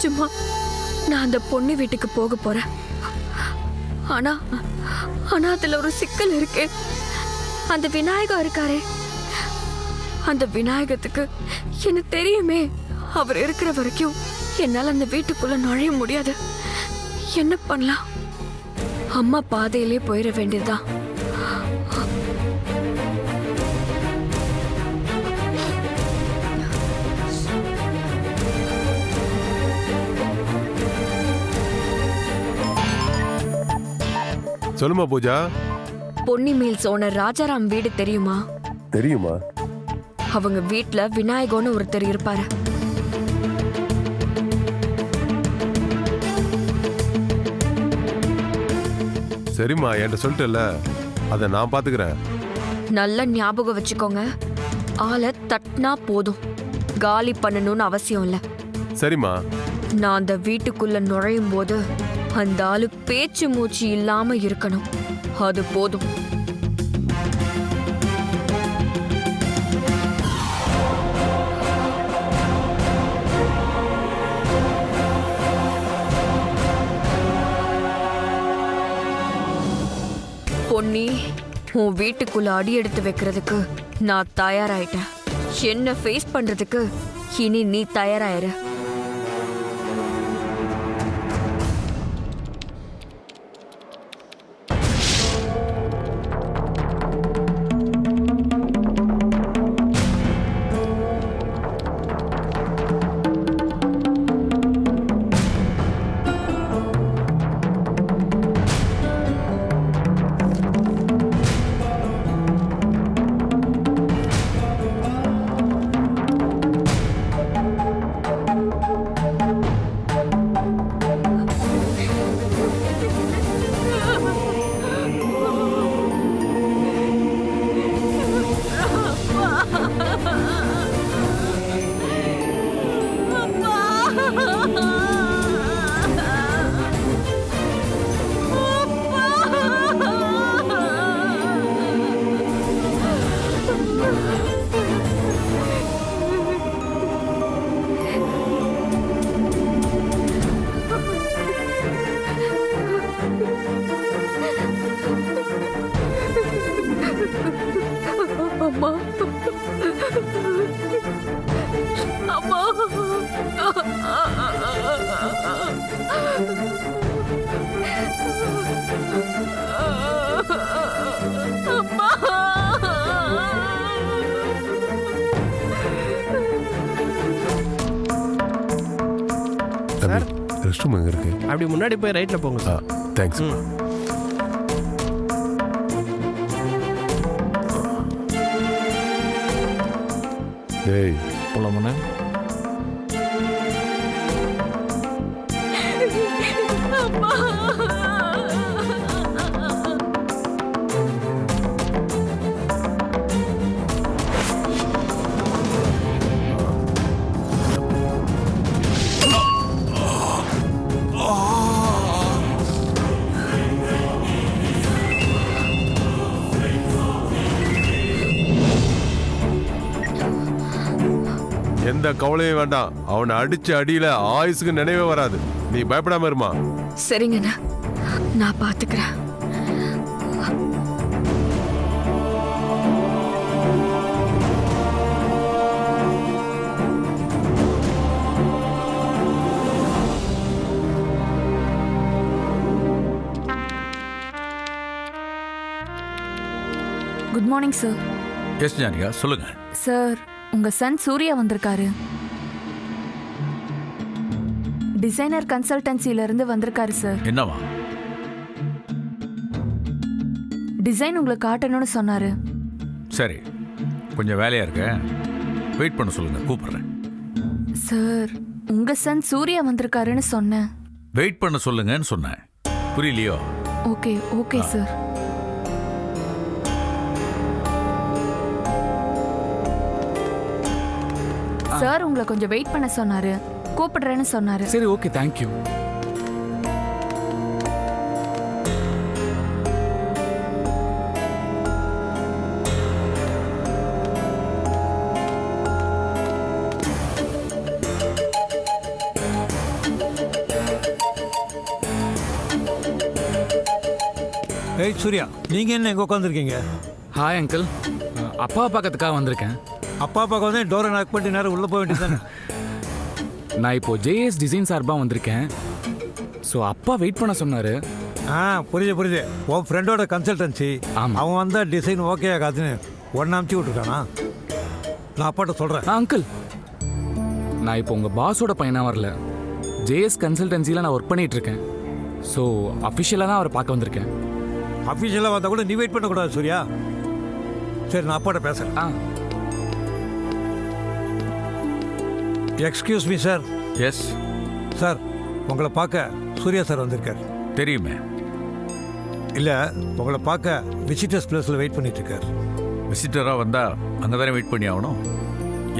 நிஜமா நான் அந்த பொண்ணு வீட்டுக்கு போக போறேன். ஆனா ஆனா அதுல ஒரு சிக்கல் இருக்கு. அந்த விநாயகம் இருக்காரே, அந்த விநாயகத்துக்கு எனக்கு தெரியுமே, அவர் இருக்கிற வரைக்கும் என்னால அந்த வீட்டுக்குள்ள நுழைய முடியாது. என்ன பண்ணலாம்? அம்மா பாதையிலே போயிட வேண்டியதுதான். சொல்லுமா பூஜா. பொன்னி மீல்ஸ் ஓனர் ராஜாராம் வீடு தெரியுமா? தெரியுமா? அவங்க வீட்ல விநாயகம்னு ஒருத்தர் இருப்பாரு. சரிம்மா, என்கிட்ட சொல்லிட்டல, அதை நான் பாத்துக்கிறேன். நல்ல ஞாபகம் வச்சுக்கோங்க, ஆளை தட்டினா போதும், காலி பண்ணணும்னு அவசியம் இல்ல. சரிம்மா. நான் அந்த வீட்டுக்குள்ள நுழையும் போது அந்த ஆளு பேச்சு மூச்சு இல்லாம இருக்கணும், அது போதும். பொன்னி, உன் வீட்டுக்குள்ள அடி எடுத்து வைக்கிறதுக்கு நான் தயாராயிட்டேன். என்ன ஃபேஸ் பண்றதுக்கு இனி நீ தயாராயிரு. அம்மா, அம்மா, சார், ரெஸ்ட் ரூம் எங்க இருக்கு? அப்படி முன்னாடி போய் ரைட்ல போங்க சார். தேங்க்ஸ். டேய், போலாமாண்ணே? எந்த கவலையும் வேண்டாம். அவனை அடிச்ச அடியில ஆயுசுக்கு நினைவே வராது. நீ பயப்படாம இருமா. சரிங்கண்ணா, நான் பாத்துக்கிறேன். Good morning sir. S Janika, சொல்லுங்க. சார், உங்க சன் சூர்யா வந்திருக்காரு. டிசைனர் கன்சல்டன்சில இருந்து வந்திருக்காரு சார். என்னவா? டிசைன் உங்களுக்கு காட்டணும்னு சொன்னாரு. சரி, கொஞ்சம் வேலையா இருக்க, வெயிட் பண்ண சொல்லுங்க, கூப்பிடுறேன். சார், உங்க சன் சூர்யா வந்திருக்காருன்னு சொன்னேன். வெயிட் பண்ண சொல்லுங்கன்னு சொன்னேன், புரியலையோ? Okay okay sir. சார், உங்களை கொஞ்சம் வெயிட் பண்ண சொன்னாரு, கூப்பிடுறேன்னு சொன்னாரு. சரி, ஓகே, தேங்க்யூ. ஏய் சூர்யா நீங்கள் என்ன எங்கே உட்காந்துருக்கீங்க? Hi uncle. அப்பாவை பார்க்கறதுக்காக வந்திருக்கேன். அப்பா பார்க்க வந்து டோரை நாக் பண்ணிட்டு நேரம் உள்ளே போக வேண்டியது நான் இப்போ ஜேஎஸ் டிசைன் சார்பாக வந்திருக்கேன். ஸோ அப்பா வெயிட் பண்ண சொன்னார். புரியுது உன் ஃப்ரெண்டோட கன்சல்டன்சி. ஆமா. அவன் வந்தால் டிசைன் ஓகே ஆகாதுன்னு ஒன்று அமுச்சு விட்ருக்கானா? நான் அப்பாட்ட சொல்கிறேன். அங்கிள், நான் இப்போ உங்கள் பாஸோட பையனாக வரல. ஜேஎஸ் கன்சல்டன்சியில் நான் ஒர்க் பண்ணிட்டு இருக்கேன். ஸோ அஃபிஷியலாக தான் அவரை பார்க்க வந்திருக்கேன். அஃபீஷியலாக வந்தால் கூட நீ வெயிட் பண்ணக்கூடாது சூர்யா. சரி நான் அப்பாட்ட பேசுகிறேன். ஆ excuse me sir. Yes, sir உங்களை பார்க்க சூர்யா சார் வந்திருக்கார். தெரியுமே. இல்லை உங்களை பார்க்க விசிட்டர்ஸ் பிளேஸில் வெயிட் பண்ணிட்டு இருக்கார். விசிட்டராக வந்தால் அங்கே தானே வெயிட் பண்ணி ஆகணும்.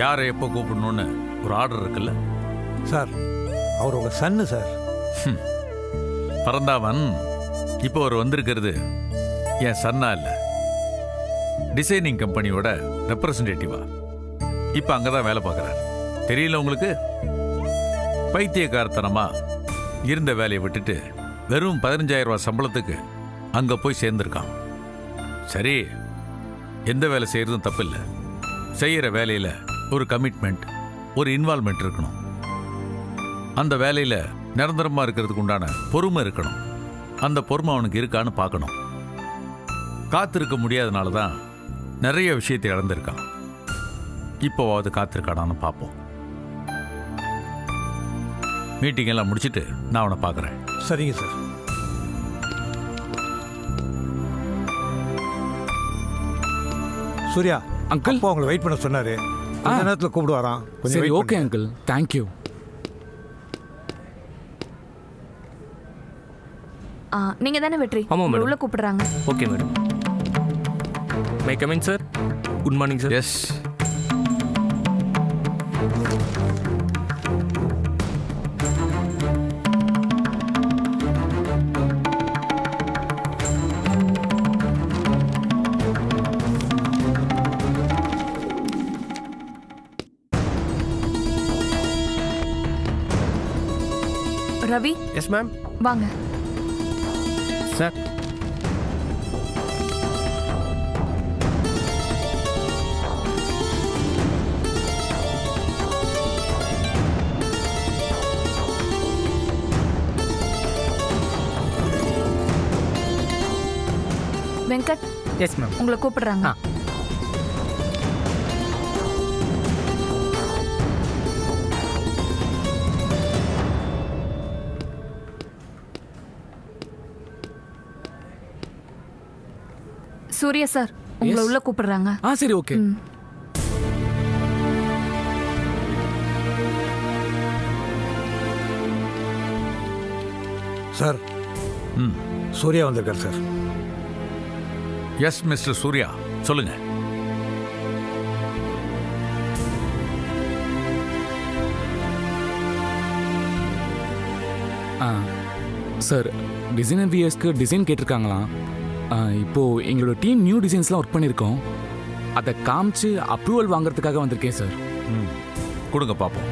யாரை எப்போ கூப்பிடணும்னு ஒரு ஆர்டர் இருக்குல்ல? சார் அவர் உங்கள் சன்னு சார். பரந்தாமன் இப்போ அவர் வந்திருக்கிறது என் சன்னா இல்லை, டிசைனிங் கம்பெனியோட ரெப்ரசன்டேட்டிவா. இப்போ அங்கே தான் வேலை பார்க்குறாரு. தெரியல உங்களுக்கு? பைத்தியக்காரத்தனமா இருந்த வேலையை விட்டுட்டு வெறும் 15,000 ரூபாய் சம்பளத்துக்கு அங்கே போய் சேர்ந்துருக்கான். சரி, எந்த வேலை செய்கிறதும் தப்பில்லை. செய்கிற வேலையில் ஒரு கமிட்மெண்ட், ஒரு இன்வால்மெண்ட் இருக்கணும். அந்த வேலையில் நிரந்தரமாக இருக்கிறதுக்கு உண்டான பொறுமை இருக்கணும். அந்த பொறுமை அவனுக்கு இருக்கான்னு பார்க்கணும். காத்திருக்க முடியாதனால தான் நிறைய விஷயத்தை இழந்திருக்கான். இப்போவாவது காத்திருக்கானான்னு பார்ப்போம். மீட்டிங் எல்லாம் முடிச்சுட்டு நான் அவனை பார்க்குறேன். சரிங்க சார். சூர்யா அங்கிள். அப்பா உங்களை வெயிட் பண்ண சொன்னாரு. கொஞ்ச நேரத்தில் கூப்பிடுவாராம். கொஞ்சம் சரி wait ஓகே பண்ணுங்க. Uncle, thank you. நீங்க தானே வெற்றி? ஆமாம் உங்களை மேடம். உள்ள கூப்பிடுறாங்க. Okay madam. My coming sir. Good morning sir. Yes. Ravi yes ma'am. வாங்க. சார். Venkat yes ma'am. உங்களை கூப்பிடுறாங்க. ஆ. சூர்யா சார் உங்களை Yes. உள்ள கூப்பிடுறாங்க. சரி ஓகே. ம். சார் ம். சூர்யா வந்திருக்கார் சார். எஸ் மிஸ்டர் சூர்யா, சொல்லுங்க. சார், டிசைனர் விஎஸ்க்கு டிசைன் கேட்டிருக்காங்களாம். இப்போ எங்களோட டீம் நியூ டிசைன்ஸ்லாம் ஒர்க் பண்ணியிருக்கோம். அதை காமிச்சு அப்ரூவல் வாங்குறதுக்காக வந்திருக்கேன் சார். ம், கொடுங்க பார்ப்போம்.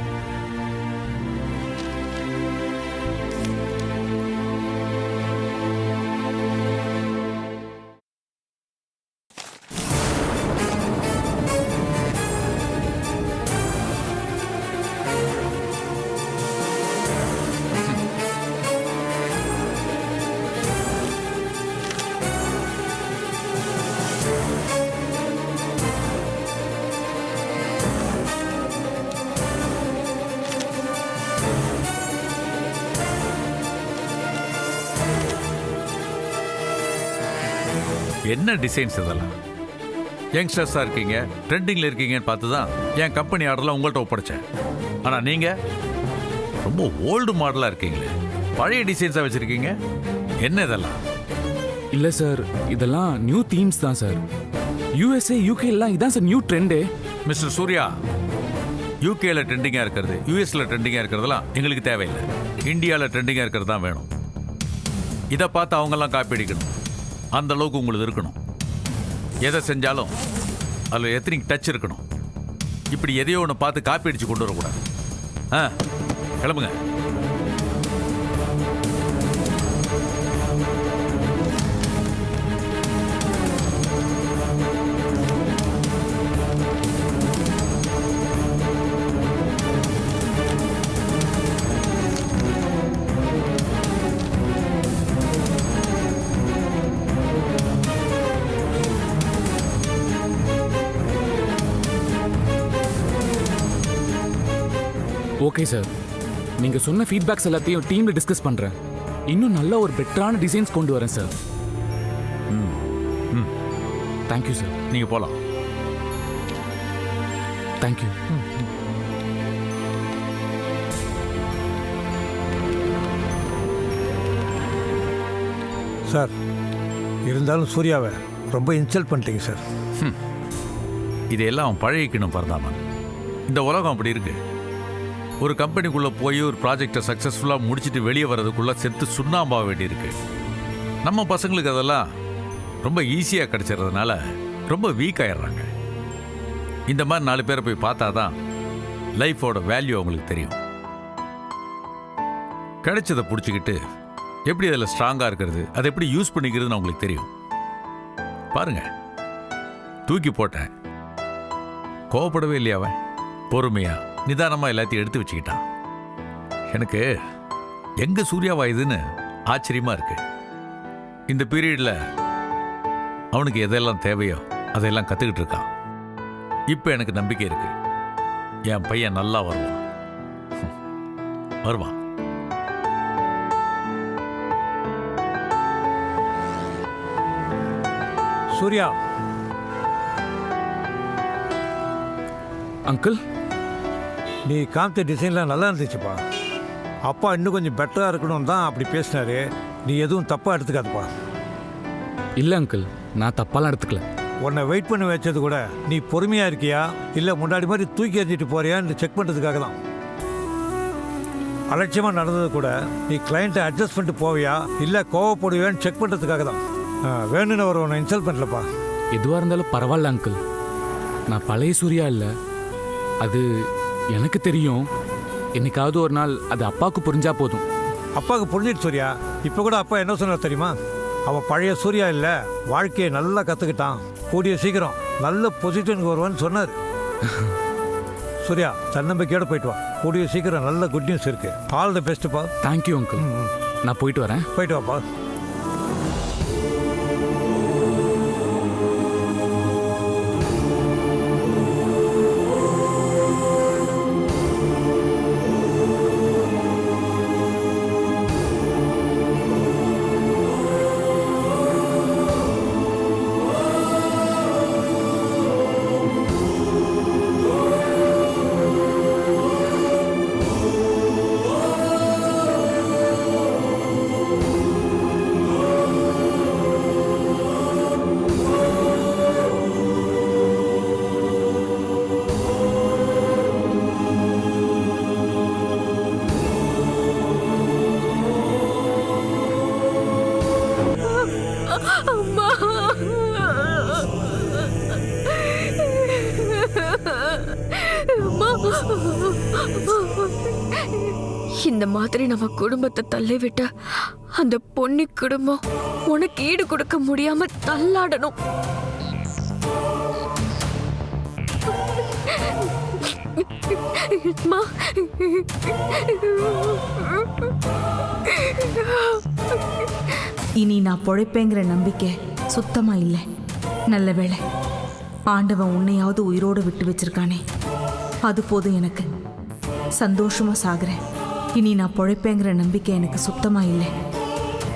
என்ன டிசைன்ஸ் இதெல்லாம்? யங்ஸ்டர்ஸாக இருக்கீங்க, ட்ரெண்டிங்கில் இருக்கீங்கன்னு பார்த்து தான் என் கம்பெனி ஆர்டர்லாம் உங்கள்கிட்ட ஒப்படைச்சேன். ஆனால் நீங்கள் ரொம்ப ஓல்டு மாடலாக இருக்கீங்களே, பழைய டிசைன்ஸாக வச்சுருக்கீங்க. என்ன இதெல்லாம்? இல்லை சார், இதெல்லாம் நியூ தீம்ஸ் தான் சார். யூஎஸ்ஏ யூகே எல்லாம் இதான் sir new trend. Mister Suriya, யூகேல ட்ரெண்டிங்காக இருக்கிறது, யூஎஸ்ல ட்ரெண்டிங்காக இருக்கிறதெல்லாம் எங்களுக்கு தேவையில்லை. இந்தியாவில் ட்ரெண்டிங்காக இருக்கிறது தான் வேணும். இதை பார்த்து அவங்கெல்லாம் காப்பி அடிக்கணும். அந்த அளவுக்கு உங்களுக்கு இருக்கணும். எதை செஞ்சாலும் அதில் எத்தனிக் டச் இருக்கணும். இப்படி எதையோ ஒன்று பார்த்து காப்பி அடித்து கொண்டு வரக்கூடாது. கிளம்புங்க. ஓகே சார், நீங்கள் சொன்ன ஃபீட்பேக்ஸ் எல்லாத்தையும் டீமில் டிஸ்கஸ் பண்ணுறேன். இன்னும் நல்ல ஒரு பெட்டரான டிசைன்ஸ் கொண்டு வரேன் சார். Thank you sir. நீங்கள் போகலாம். தேங்க்யூ. சார், இருந்தாலும் சூர்யாவை ரொம்ப இன்சல்ட் பண்ணிட்டீங்க சார். இதையெல்லாம் அவன் பழகிக்கணும் பரந்தாமன். இந்த உலகம் அப்படி இருக்கு. ஒரு கம்பெனிக்குள்ளே போய் ஒரு ப்ராஜெக்டை சக்ஸஸ்ஃபுல்லாக முடிச்சுட்டு வெளியே வர்றதுக்குள்ளே செத்து சுண்ணாம்பாக வேண்டியிருக்கு. நம்ம பசங்களுக்கு அதெல்லாம் ரொம்ப ஈஸியாக கிடச்சிறதுனால ரொம்ப வீக் ஆயிடுறாங்க. இந்த மாதிரி 4 பேரை போய் பார்த்தா தான் லைஃபோட வேல்யூ அவங்களுக்கு தெரியும். கிடைச்சதை பிடிச்சிக்கிட்டு எப்படி அதில் ஸ்ட்ராங்காக இருக்கிறது, அதை எப்படி யூஸ் பண்ணிக்கிறதுன்னு அவங்களுக்கு தெரியும். பாருங்க, தூக்கி போட்டேன், கோவப்படவே இல்லையா அவன். பொறுமையா நிதானமாக எல்லாத்தையும் எடுத்து வச்சுக்கிட்டான். எனக்கு எங்க சூர்யாவா இதுன்னு ஆச்சரியமா இருக்கு. இந்த பீரியட்ல அவனுக்கு எதெல்லாம் தேவையோ அதையெல்லாம் கற்றுக்கிட்டு இருக்கான். இப்போ எனக்கு நம்பிக்கை இருக்கு, என் பையன் நல்லா வருவான். வருவான். சூர்யா, அங்கிள், நீ காமிச்ச டிசைன்லாம் நல்லா இருந்துச்சுப்பா. அப்பா இன்னும் கொஞ்சம் பெட்டராக இருக்கணும் தான் அப்படி பேசினாரு. நீ எதுவும் தப்பாக எடுத்துக்காதப்பா. இல்லை அங்கிள், நான் தப்பாலாம் எடுத்துக்கல. உன்னை வெயிட் பண்ணி வச்சது கூட நீ பொறுமையாக இருக்கியா இல்லை முன்னாடி மாதிரி தூக்கி எறிஞ்சிட்டு போறியான்னு செக் பண்ணுறதுக்காக தான். அலட்சியமாக நடந்தது கூட நீ கிளைண்ட்டை அட்ஜஸ்ட் பண்ணிட்டு போவியா இல்லை கோவப்படுவியான்னு செக் பண்ணுறதுக்காக தான். வேணும்னு அவர் உன்னை இன்சல்ட் பண்ணலப்பா. எதுவாக இருந்தாலும் பரவாயில்ல அங்கிள், நான் பழைய சூர்யா இல்லை. அது எனக்கு தெரியும். என்னைக்காவது ஒரு நாள் அது அப்பாவுக்கு புரிஞ்சா போதும். அப்பாவுக்கு புரிஞ்சிட்டு சூர்யா. இப்போ கூட அப்பா என்ன சொன்னார் தெரியுமா? அவன் பழைய சூர்யா இல்லை, வாழ்க்கையை நல்லா கற்றுக்கிட்டான், கூடிய சீக்கிரம் நல்ல பொசிஷனுக்கு வருவான்னு சொன்னார். சூர்யா, தன்னம்பிக்கையோட போயிட்டு வா. கூடிய சீக்கிரம் நல்ல குட் நியூஸ் இருக்கு. ஆல் தி பெஸ்ட்டுப்பா. Thank you uncle. நான் போயிட்டு வரேன். போயிட்டு வாப்பா. அம்மா, இந்த மாதிரி நம்ம குடும்பத்தை தள்ளிவிட்ட அந்த பொன்னி குடும்பம் உனக்கு ஈடு கொடுக்க முடியாம தள்ளாடணும். அம்மா, இனி நான் பொழைப்பேங்கிற நம்பிக்கை சுத்தமா இல்லை. நல்ல வேளை ஆண்டவன் உன்னையாவது உயிரோடு விட்டு வச்சிருக்கானே, அது போதும் எனக்கு. சந்தோஷமா சாகுறேன். இனி நான் பொழைப்பேங்கிற நம்பிக்கை எனக்கு சுத்தமா இல்லை.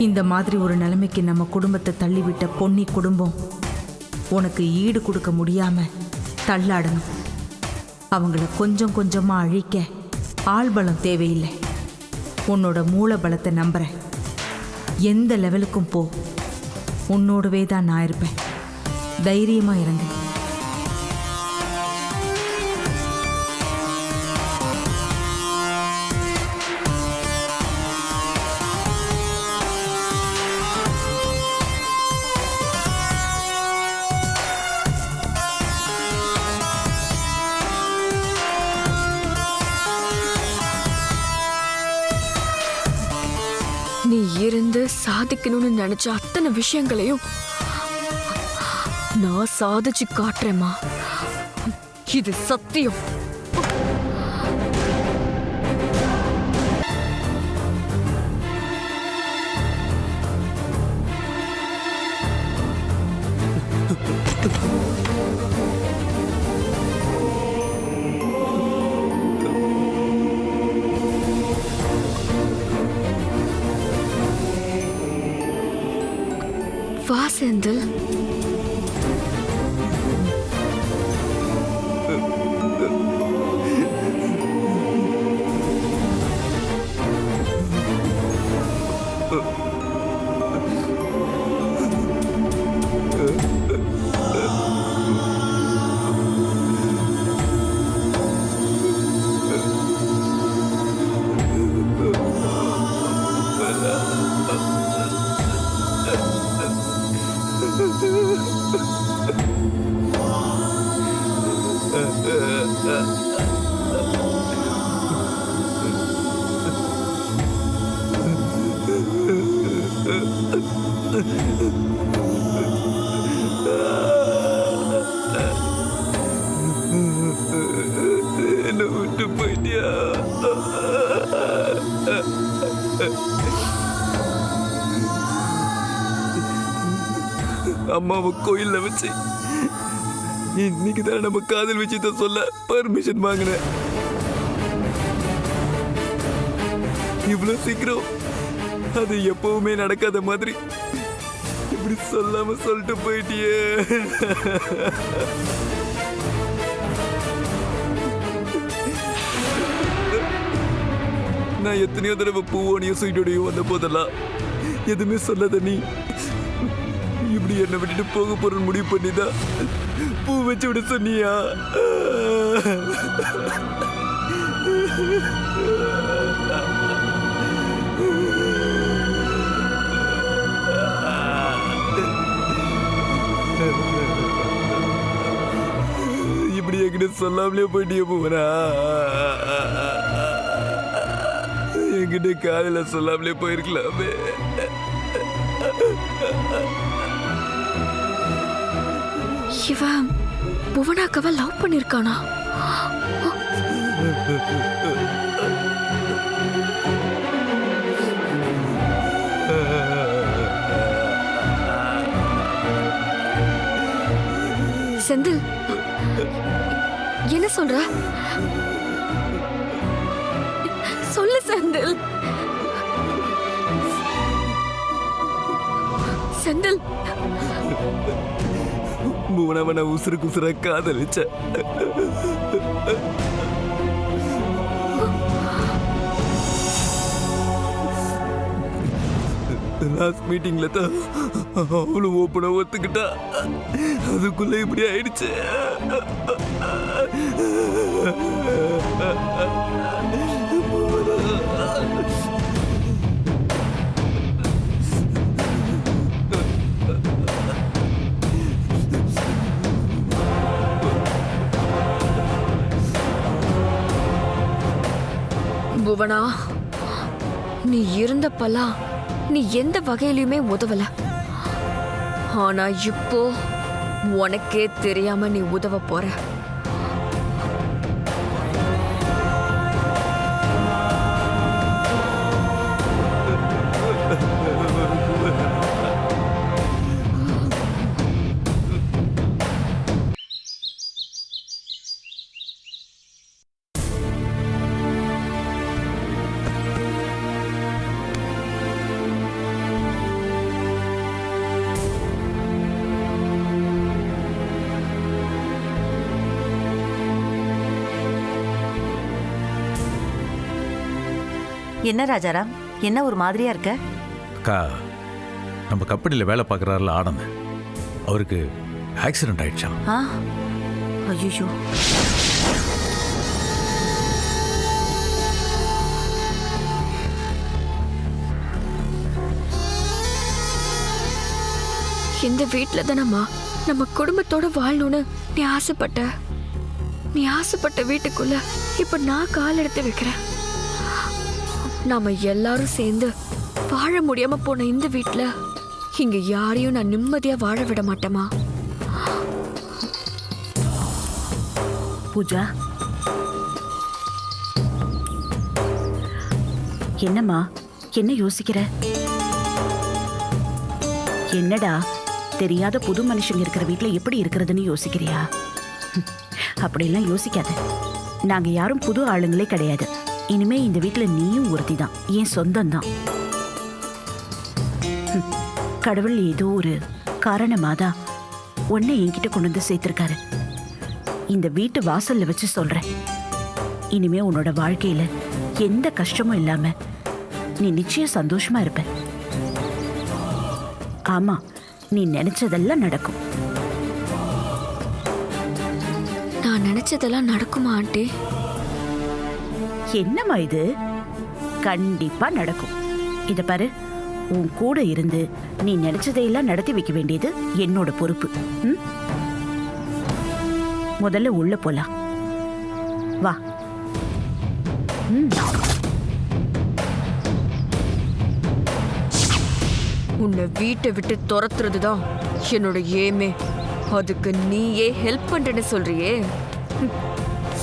இந்த மாதிரி ஒரு நிலைமைக்கு நம்ம குடும்பத்தை தள்ளிவிட்ட பொன்னி குடும்பம் உனக்கு ஈடு கொடுக்க முடியாம தள்ளாடணும். அவங்கள கொஞ்சம் கொஞ்சமா அழிக்க ஆள்பலம் தேவையில்லை. உன்னோட மூல பலத்தை நம்புறேன். எந்த லெவலுக்கும் போ, உன்னோடவே தான் நான் இருப்பேன். தைரியமா இறங்கு. நீ இருந்து சாதிக்கணும்னு நினைச்ச அத்தனை விஷயங்களையும் நான் சாதிச்சு காட்டுறேம்மா. இது சத்தியம். செந்தில்? என்னை விட்டு போயிட்டியா? அம்மாவை கோயில்ல வச்சு இன்னைக்கு தான் நம்ம காதல் விஷயத்த சொல்ல பர்மிஷன் வாங்கினேன். இவ்வளவு சீக்கிரம் அது எப்பவுமே நடக்காத மாதிரி இப்படி சொல்லாம சொல்லிட்டு போயிட்டியே. நான் எத்தனையோ தடவை பூவோனையும் ஸ்வீட்டோடையும் வந்த போதெல்லாம் எதுவுமே சொல்லாத நீ இப்படி என்னை விட்டுட்டு போக போறன்னு முடிவு பண்ணிதான் பூ வச்சு விட சொன்னியா? இப்படி என்கிட்ட சொல்லாமலே போயிட்டிய பூவனா? என்கிட்ட காலையில சொல்லாமலே போயிருக்கலாமே. இவன் புவனாக்கவ லவ் பண்ணிருக்கானா? செந்தில், என்ன சொல்ற? சொல்லு செந்தில். செந்தில், மூணவனை உசுருக்கு உசுர காதலிச்ச. லாஸ்ட் மீட்டிங்ல தான் அவளும் ஓப்பனா ஒத்துக்கிட்டா. அதுக்குள்ள இப்படி ஆயிடுச்சு. புவனா, நீ இருந்தப்பெல்லாம் நீ எந்த வகையிலுமே உதவல. ஆனா இப்போ உனக்கே தெரியாம நீ உதவ போற. என்ன ராஜாராம், என்ன ஒரு மாதிரியா இருக்க? அக்கா, நம்ம கம்பெனியில் வேலை பார்க்குறாருல ஆனந்த், அவருக்கு ஆக்சிடென்ட் ஆயிடுச்சான். ஐயோ, இந்த வீட்டுல தானம்மா நம்ம குடும்பத்தோட வாழணும்னு நீ ஆசைப்பட்ட. நீ ஆசைப்பட்ட வீட்டுக்குள்ள இப்ப நான் கால் எடுத்து வைக்கிறேன். நாம எல்லாரும் சேர்ந்து வாழ முடியாம போன இந்த வீட்டுல இங்க யாரையும் நான் நிம்மதியா வாழ விட மாட்டேமா. பூஜா, என்னம்மா, என்ன யோசிக்கிற? என்னடா, தெரியாத புது மனுஷங்க இருக்கிற வீட்டுல எப்படி இருக்கிறதுன்னு யோசிக்கிறியா? அப்படிலாம் யோசிக்காத. நாங்க யாரும் புது ஆளுங்களே கிடையாது. இனிமே இந்த வீட்டுல நீயும் ஒருத்தி தான், என் சொந்தம் தான். கடவுள் ஏதோ ஒரு காரணமாக தான் உன்னை என்கிட்ட கொண்டு வந்து சேர்த்திருக்காரு. இந்த வீட்டு வாசல்ல வச்சு சொல்றேன், இனிமே உன்னோட வாழ்க்கையில எந்த கஷ்டமும் இல்லாம நீ நிச்சயம் சந்தோஷமா இருப்ப. ஆமா, நீ நினைச்சதெல்லாம் நடக்கும். நான் நினைச்சதெல்லாம் நடக்குமா ஆண்டி? என்னம்மா இது? கண்டிப்பா நடக்கும். இத பாரு, உன் கூட இருந்து நீ நினைச்சதையெல்லாம் நடத்தி வைக்க வேண்டியது என்னோட பொறுப்பு. ம்? முதல்ல உள்ள போலாம், வா. ம். உன்னை வீட்டை விட்டு துரத்துறது தான் என்னோட ஏமே. அதுக்கு நீயே ஹெல்ப் பண்றேன்னு சொல்றியே,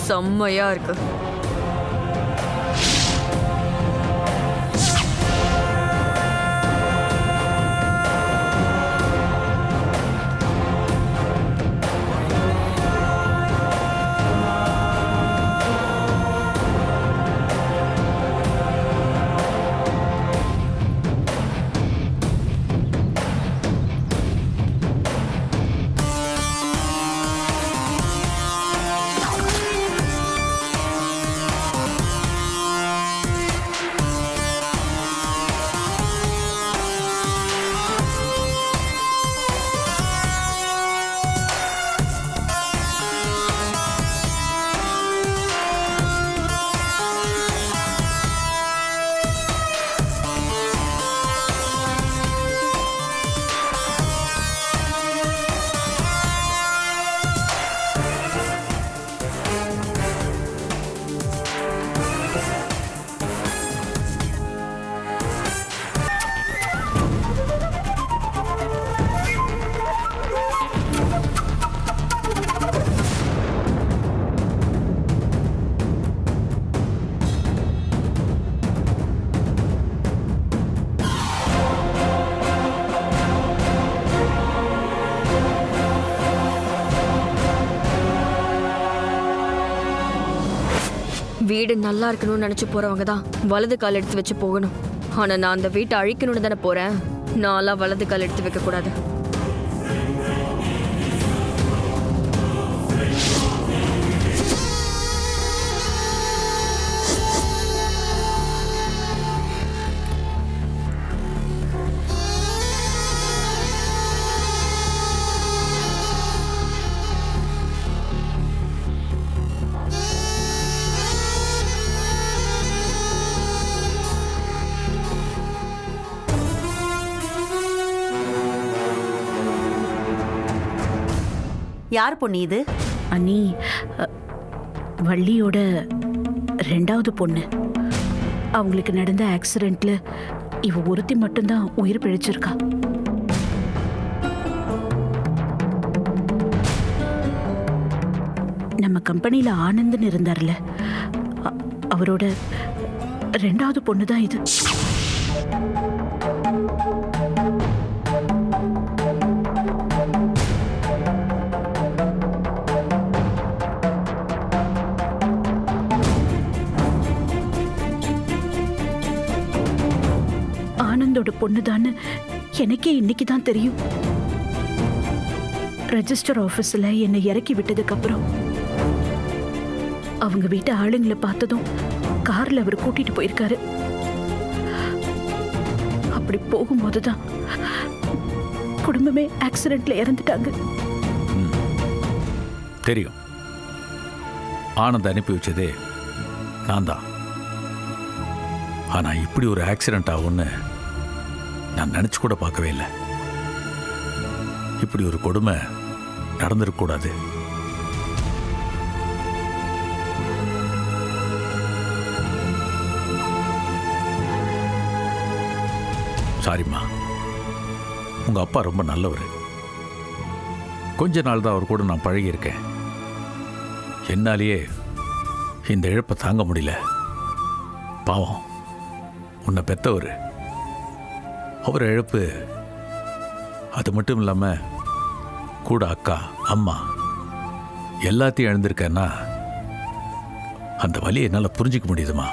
செம்மையா இருக்கு. வீடு நல்லா இருக்கணும்னு நினைச்சு போறவங்க தான் வலது கால் எடுத்து வச்சு போகணும். ஆனா நான் அந்த வீட்டை அழிக்கணும்னு தானே போறேன். நான்லாம் வலது கால் எடுத்து வைக்க கூடாது. யார் பொண்ணு இது? அண்ணி, வள்ளியோட ரெண்டாவது பொண்ணு. அவங்களுக்கு நடந்த ஆக்சிடென்ட்ல இவ ஒருத்தி மட்டும்தான் உயிர் பிழைச்சிருக்கா. நம்ம கம்பெனியில ஆனந்தன் இருந்தார்ல, அவரோட ரெண்டாவது பொண்ணு தான் இது. ஆனந்தோட பொண்ணுதான்னு எனக்கே இன்னைக்கு தான் தெரியும். ரெஜிஸ்டர் ஆபீஸ்ல என்னை இறக்கி விட்டதுக்கு அப்புறம் அவங்க வீட்டு ஆளுங்களை பார்த்ததும் கார்ல அவர் கூட்டிட்டு போயிருக்காரு. அப்படி போகும்போதுதான் குடும்பமே ஆக்சிடென்ட்ல இறந்துட்டாங்க. தெரியும், ஆனந்த் அனுப்பி வச்சதே நான் தான். ஆனா இப்படி ஒரு ஆக்சிடென்ட் ஆகும்னு நான் நினைச்சு கூட பார்க்கவே இல்லை. இப்படி ஒரு கொடுமை நடந்திருக்கக்கூடாது. சாரிம்மா, உங்க அப்பா ரொம்ப நல்லவர். கொஞ்ச நாள் தான் அவர் கூட நான் பழகியிருக்கேன். என்னாலேயே இந்த இழப்பை தாங்க முடியல. பாவம், உன்னை பெத்தவர். அவர் இழப்பு அது மட்டும் இல்லாமல் கூட அக்கா, அம்மா எல்லாத்தையும் இழந்திருக்கேன்னா அந்த வலியை என்னால் புரிஞ்சிக்க முடியுதுமா.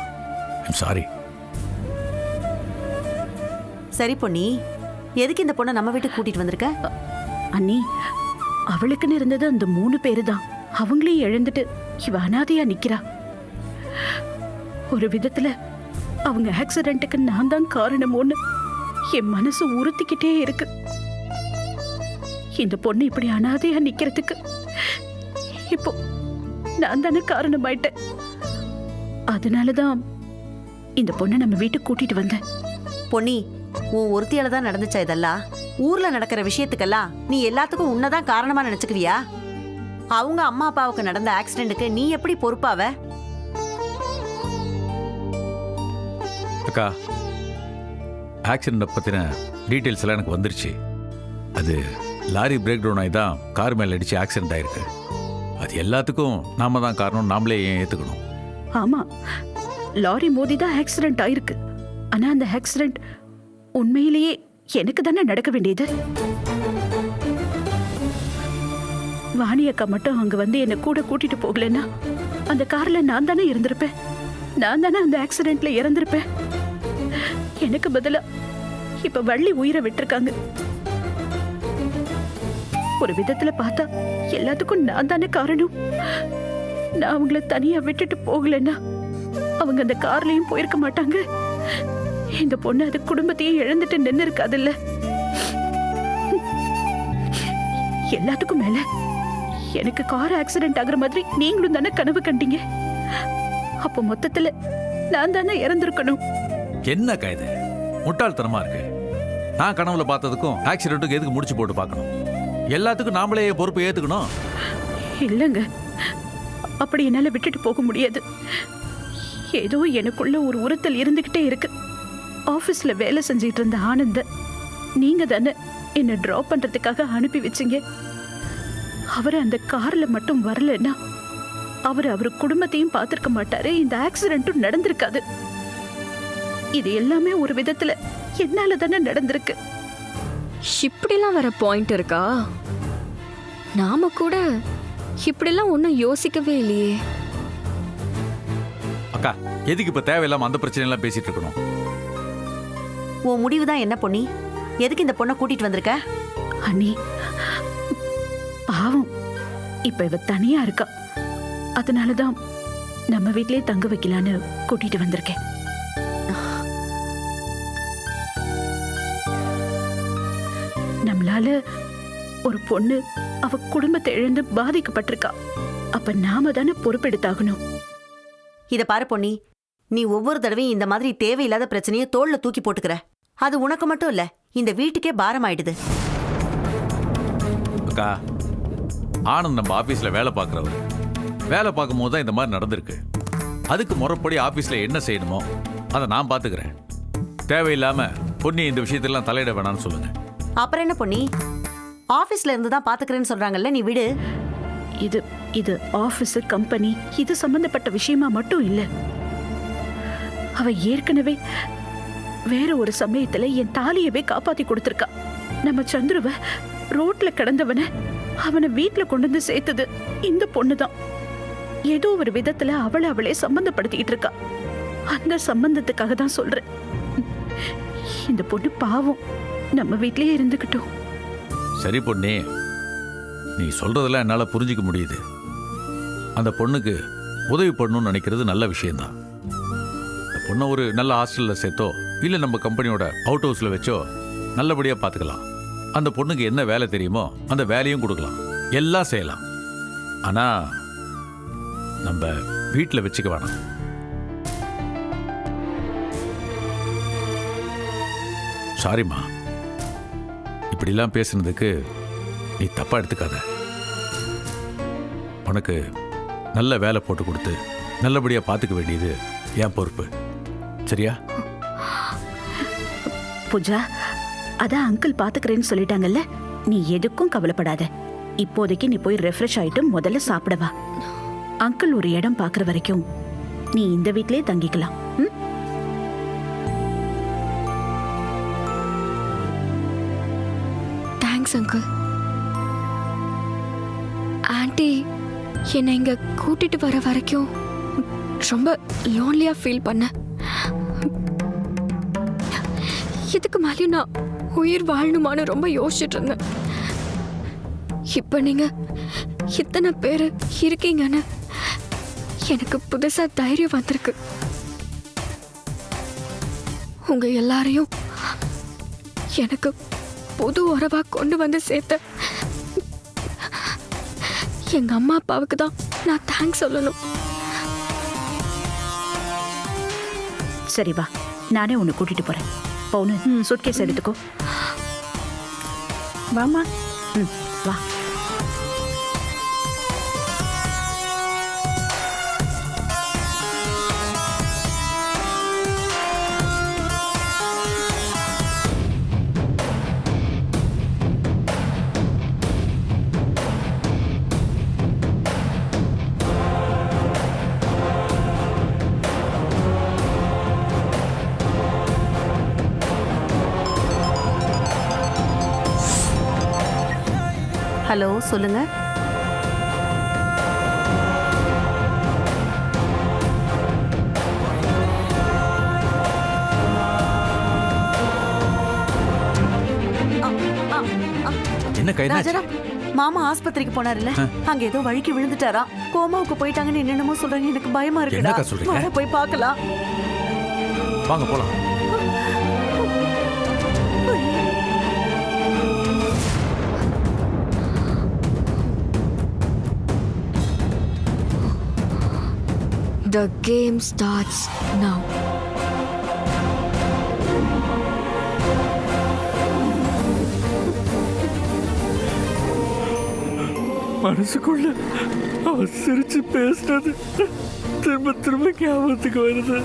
I'm sorry. சரி பொன்னி, எதுக்கு இந்த பொண்ணை நம்ம வீட்டுக்கு கூட்டிட்டு வந்திருக்க? அண்ணி, அவளுக்குன்னு இருந்தது அந்த 3 பேரு தான். அவங்களையும் இழந்துட்டு இவ அனாதையா நிக்கிறா. ஒரு விதத்துல அவங்க ஆக்சிடென்ட்டுக்கு நான் தான் காரணமோன்னு என் மனசு உறுத்திக்கிட்டே இருக்கு. இந்த பொண்ணு இப்படி அனாதையா நிக்கிறதுக்கு இப்போ நான் தானே காரணமாயிட்டேன். அதனாலதான் இந்த பொண்ணை நம்ம வீட்டுக்கு கூட்டிட்டு வந்தேன். பொன்னி, உன் ஒருத்தியால தான் நடந்துச்சா இதெல்லாம்? ஊர்ல நடக்கிற விஷயத்துக்கெல்லாம் நீ எல்லாத்துக்கும் உன்னதான் காரணமா நினைச்சுக்குவியா? அவங்க அம்மா அப்பாவுக்கு நடந்த ஆக்சிடென்ட்டுக்கு நீ எப்படி பொறுப்பாவ? அக்கா, ஆக்சிடென்ட் பற்றின டீட்டெயில்ஸ் எல்லாம் எனக்கு வந்துருச்சு. அது லாரி பிரேக் டவுன் ஆகி தான் கார் மேலே அடித்து ஆக்சிடென்ட் ஆயிருக்கு. அது எல்லாத்துக்கும் நாம தான் காரணம், நாமளே ஏன் ஏற்றுக்கணும்? ஆமா, லாரி மோதி தான் ஆக்சிடென்ட் ஆயிருக்கு. ஆனா அந்த ஆக்சிடென்ட் உண்மையிலேயே எனக்கு தானே நடக்க வேண்டியது. வாணி அக்கா மட்டும் அங்க வந்து என்னை கூட கூட்டிட்டு போகலன்னா அந்த கார்ல நான் தானே இருந்திருப்பேன். நான் தானே அந்த ஆக்சிடென்ட்ல இறந்திருப்பேன். எனக்கு பதிலா இப்ப வள்ளி உயிரை விட்டுருக்காங்க. ஒரு விதத்துல பார்த்தா எல்லாத்துக்கும் நான் தானே காரணம். நான் அவங்கள தனியா விட்டுட்டு போகலன்னா அவங்க அந்த கார்லயும் போயிருக்க மாட்டாங்க. இந்த பொண்ணு அது குடும்பத்தையும் இழந்துட்டு நின்று இருக்காதுல்ல. எல்லாத்துக்கும் மேல எனக்கு கார் ஆக்சிடென்ட் ஆகுற மாதிரி நீங்களும் தானே கனவு கண்டீங்க. அப்ப மொத்தத்துல நான் தானே இறந்திருக்கணும். என்ன கைது முட்டாள்தனமா இருக்கு. நான் கனவுல பார்த்ததுக்கும் ஆக்சிடென்ட்டுக்கு எதுக்கு முடிச்சு போட்டு பார்க்கணும்? எல்லாத்துக்கும் நாமளே பொறுப்பு ஏத்துக்கணும். இல்லைங்க, அப்படி என்னால விட்டுட்டு போக முடியாது. ஏதோ எனக்குள்ள ஒரு உறுத்தல் இருந்துகிட்டே இருக்கு. ஆபீஸ்ல வேலை செஞ்சிட்டு இருந்த ஆனந்த நீங்க தானே என்ன டிராப் பண்றதுக்காக அனுப்பி வச்சீங்க. அவர் அந்த கார்ல மட்டும் வரலன்னா அவர் குடும்பத்தையும் பார்த்திருக்க மாட்டாரு. இந்த ஆக்சிடென்ட்டும் நடந்திருக்காது. இது எல்லாமே ஒரு விதத்துல என்னால தானே நடந்திருக்கு. இப்படிலாம் வர பாயிண்ட் இருக்கா? நாம கூட இப்படிலாம் ஒன்றும் யோசிக்கவே இல்லையே. அக்கா, எதுக்கு இப்ப தேவையில்லாம அந்த பிரச்சனை எல்லாம் பேசிட்டு இருக்கணும்? உன் முடிவு தான் என்ன பொன்னி? எதுக்கு இந்த பொண்ணை கூட்டிட்டு வந்திருக்க? அண்ணி, பாவம் இப்ப இவ தனியா இருக்கா. அதனாலதான் நம்ம வீட்லயே தங்க வைக்கலான்னு கூட்டிட்டு வந்திருக்கேன். நம்மளால ஒரு பொண்ணு அவ குடும்பத்தை இழந்து பாதிக்கப்பட்டிருக்கா. அப்ப நாம தானே பொறுப்பெடுத்தாகணும். இத பாரு பொன்னி, நீ ஒவ்வொரு தடவையும் இந்த மாதிரி தேவையில்லாத பிரச்சனையை தோள்ல தூக்கி போட்டுக்கிற. அது உனக்கு மட்டும் இல்ல, இந்த வீட்டுக்கே பாரம் ஆயிடுது. அக்கா, ஆனந்த் நம்ம ஆபீஸ்ல வேலை பார்க்கறவர். வேலை பார்க்கும் போது தான் இந்த மாதிரி நடந்திருக்கு. அதுக்கு முறைப்படி ஆபீஸ்ல என்ன செய்யணுமோ அதை நான் பாத்துக்கிறேன். தேவையில்லாம பொன்னி இந்த விஷயத்தெல்லாம் தலையிட வேணாம்னு சொல்லுங்க. அப்புறம் என்ன பொன்னி, ஆபீஸ்ல இருந்து தான் பாத்துக்கிறேன்னு சொல்றாங்கல்ல, நீ விடு. இது இது ஆபீஸ், கம்பெனி இது சம்பந்தப்பட்ட விஷயமா மட்டும் இல்ல. அவ ஏற்கனவே வேற ஒரு சமயத்துல என் தாலியவே காப்பாத்தி கொடுத்திருக்கா. நம்ம சந்துருவ ரோட்ல கிடந்தவன அவனை வீட்டுல கொண்டு வந்து சேர்த்தது இந்த பொண்ணுதான். ஏதோ ஒரு விதத்துல அவளே சம்பந்தப்படுத்திக்கிட்டு இருக்கா. அந்த சம்பந்தத்துக்காக தான் சொல்றேன். இந்த பொண்ணு பாவம் நம்ம வீட்லயே இருந்துகிட்டோம். சரி பொண்ணே, நீ சொல்றதெல்லாம் என்னால புரிஞ்சிக்க முடியுது. அந்த பொண்ணுக்கு உதவி பண்ணணும்னு நினைக்கிறது நல்ல விஷயம்தான். அந்த பொண்ணை ஒரு நல்ல ஹாஸ்டல்ல சேர்த்தோ இல்ல நம்ம கம்பெனியோட அவுட் ஹவுஸ்ல வச்சோ நல்லபடியா பாத்துக்கலாம். அந்த பொண்ணுக்கு என்ன வேலை தெரியுமோ அந்த வேலையும் கொடுக்கலாம், எல்லாம் செய்யலாம். ஆனா நம்ம வீட்டில் வச்சுக்க வேணாம். சாரிம்மா, இப்படிலாம் பேசுனதுக்கு நீ தப்பா எடுத்துக்காத. உனக்கு நல்ல வேலை போட்டு கொடுத்து நல்லபடியா பார்த்துக்க வேண்டியது என் பொறுப்பு. சரியா? பூஜா, அதான் அங்கிள் பாத்துக்கிறேன்னு சொல்லிட்டாங்கல்ல, நீ எதுக்கும் கவலைப்படாத. இப்போதைக்கு நீ போய் ரெஃப்ரெஷ் ஆயிட்டு முதல்ல சாப்பிடவா. அங்கிள் ஒரு இடம் பாக்குற வரைக்கும் நீ இந்த வீட்லயே தங்கிக்கலாம். Thanks uncle. ஆண்டி என்னை இங்க கூட்டிட்டு வர வரைக்கும் ரொம்ப லோன்லியா ஃபீல் பண்ண. இதுக்கு மேலேயும் நான் உயிர் வாழணுமான்னு ரொம்ப யோசிச்சுட்டு இருந்தேன். இப்ப நீங்க இத்தனை பேரு இருக்கீங்கன்னு எனக்கு புதுசா தைரியம் வந்திருக்கு. உங்க எல்லாரையும் எனக்கு புது உறவா கொண்டு வந்து சேர்த்த எங்க அம்மா அப்பாவுக்கு தான் நான் தேங்க்ஸ் சொல்லணும். சரி வா, நானே உன்னை கூட்டிட்டு போறேன். பவுனு சூட்கேஸ் எடுத்துக்கோ. வாமா. வா. ஹலோ, சொல்லுங்க. என்ன கைதா? ராஜாராம், மாமா ஆஸ்பத்திரிக்கு போனாருல்ல, அங்க ஏதோ வழிக்கு விழுந்துட்டாரா, கோமாவுக்கு போயிட்டாங்கன்னு என்னென்னமோ சொல்றாங்க. எனக்கு பயமா இருக்குடா. என்னக்கா சொல்றீங்க? வாடா, போய் பார்க்கலாம். வாங்க போலாம். The game starts now. மனசுக்குள்ள அவ சிரிச்சு பேசுனது திரும்ப திரும்ப ஞாபகத்துக்கு வருது.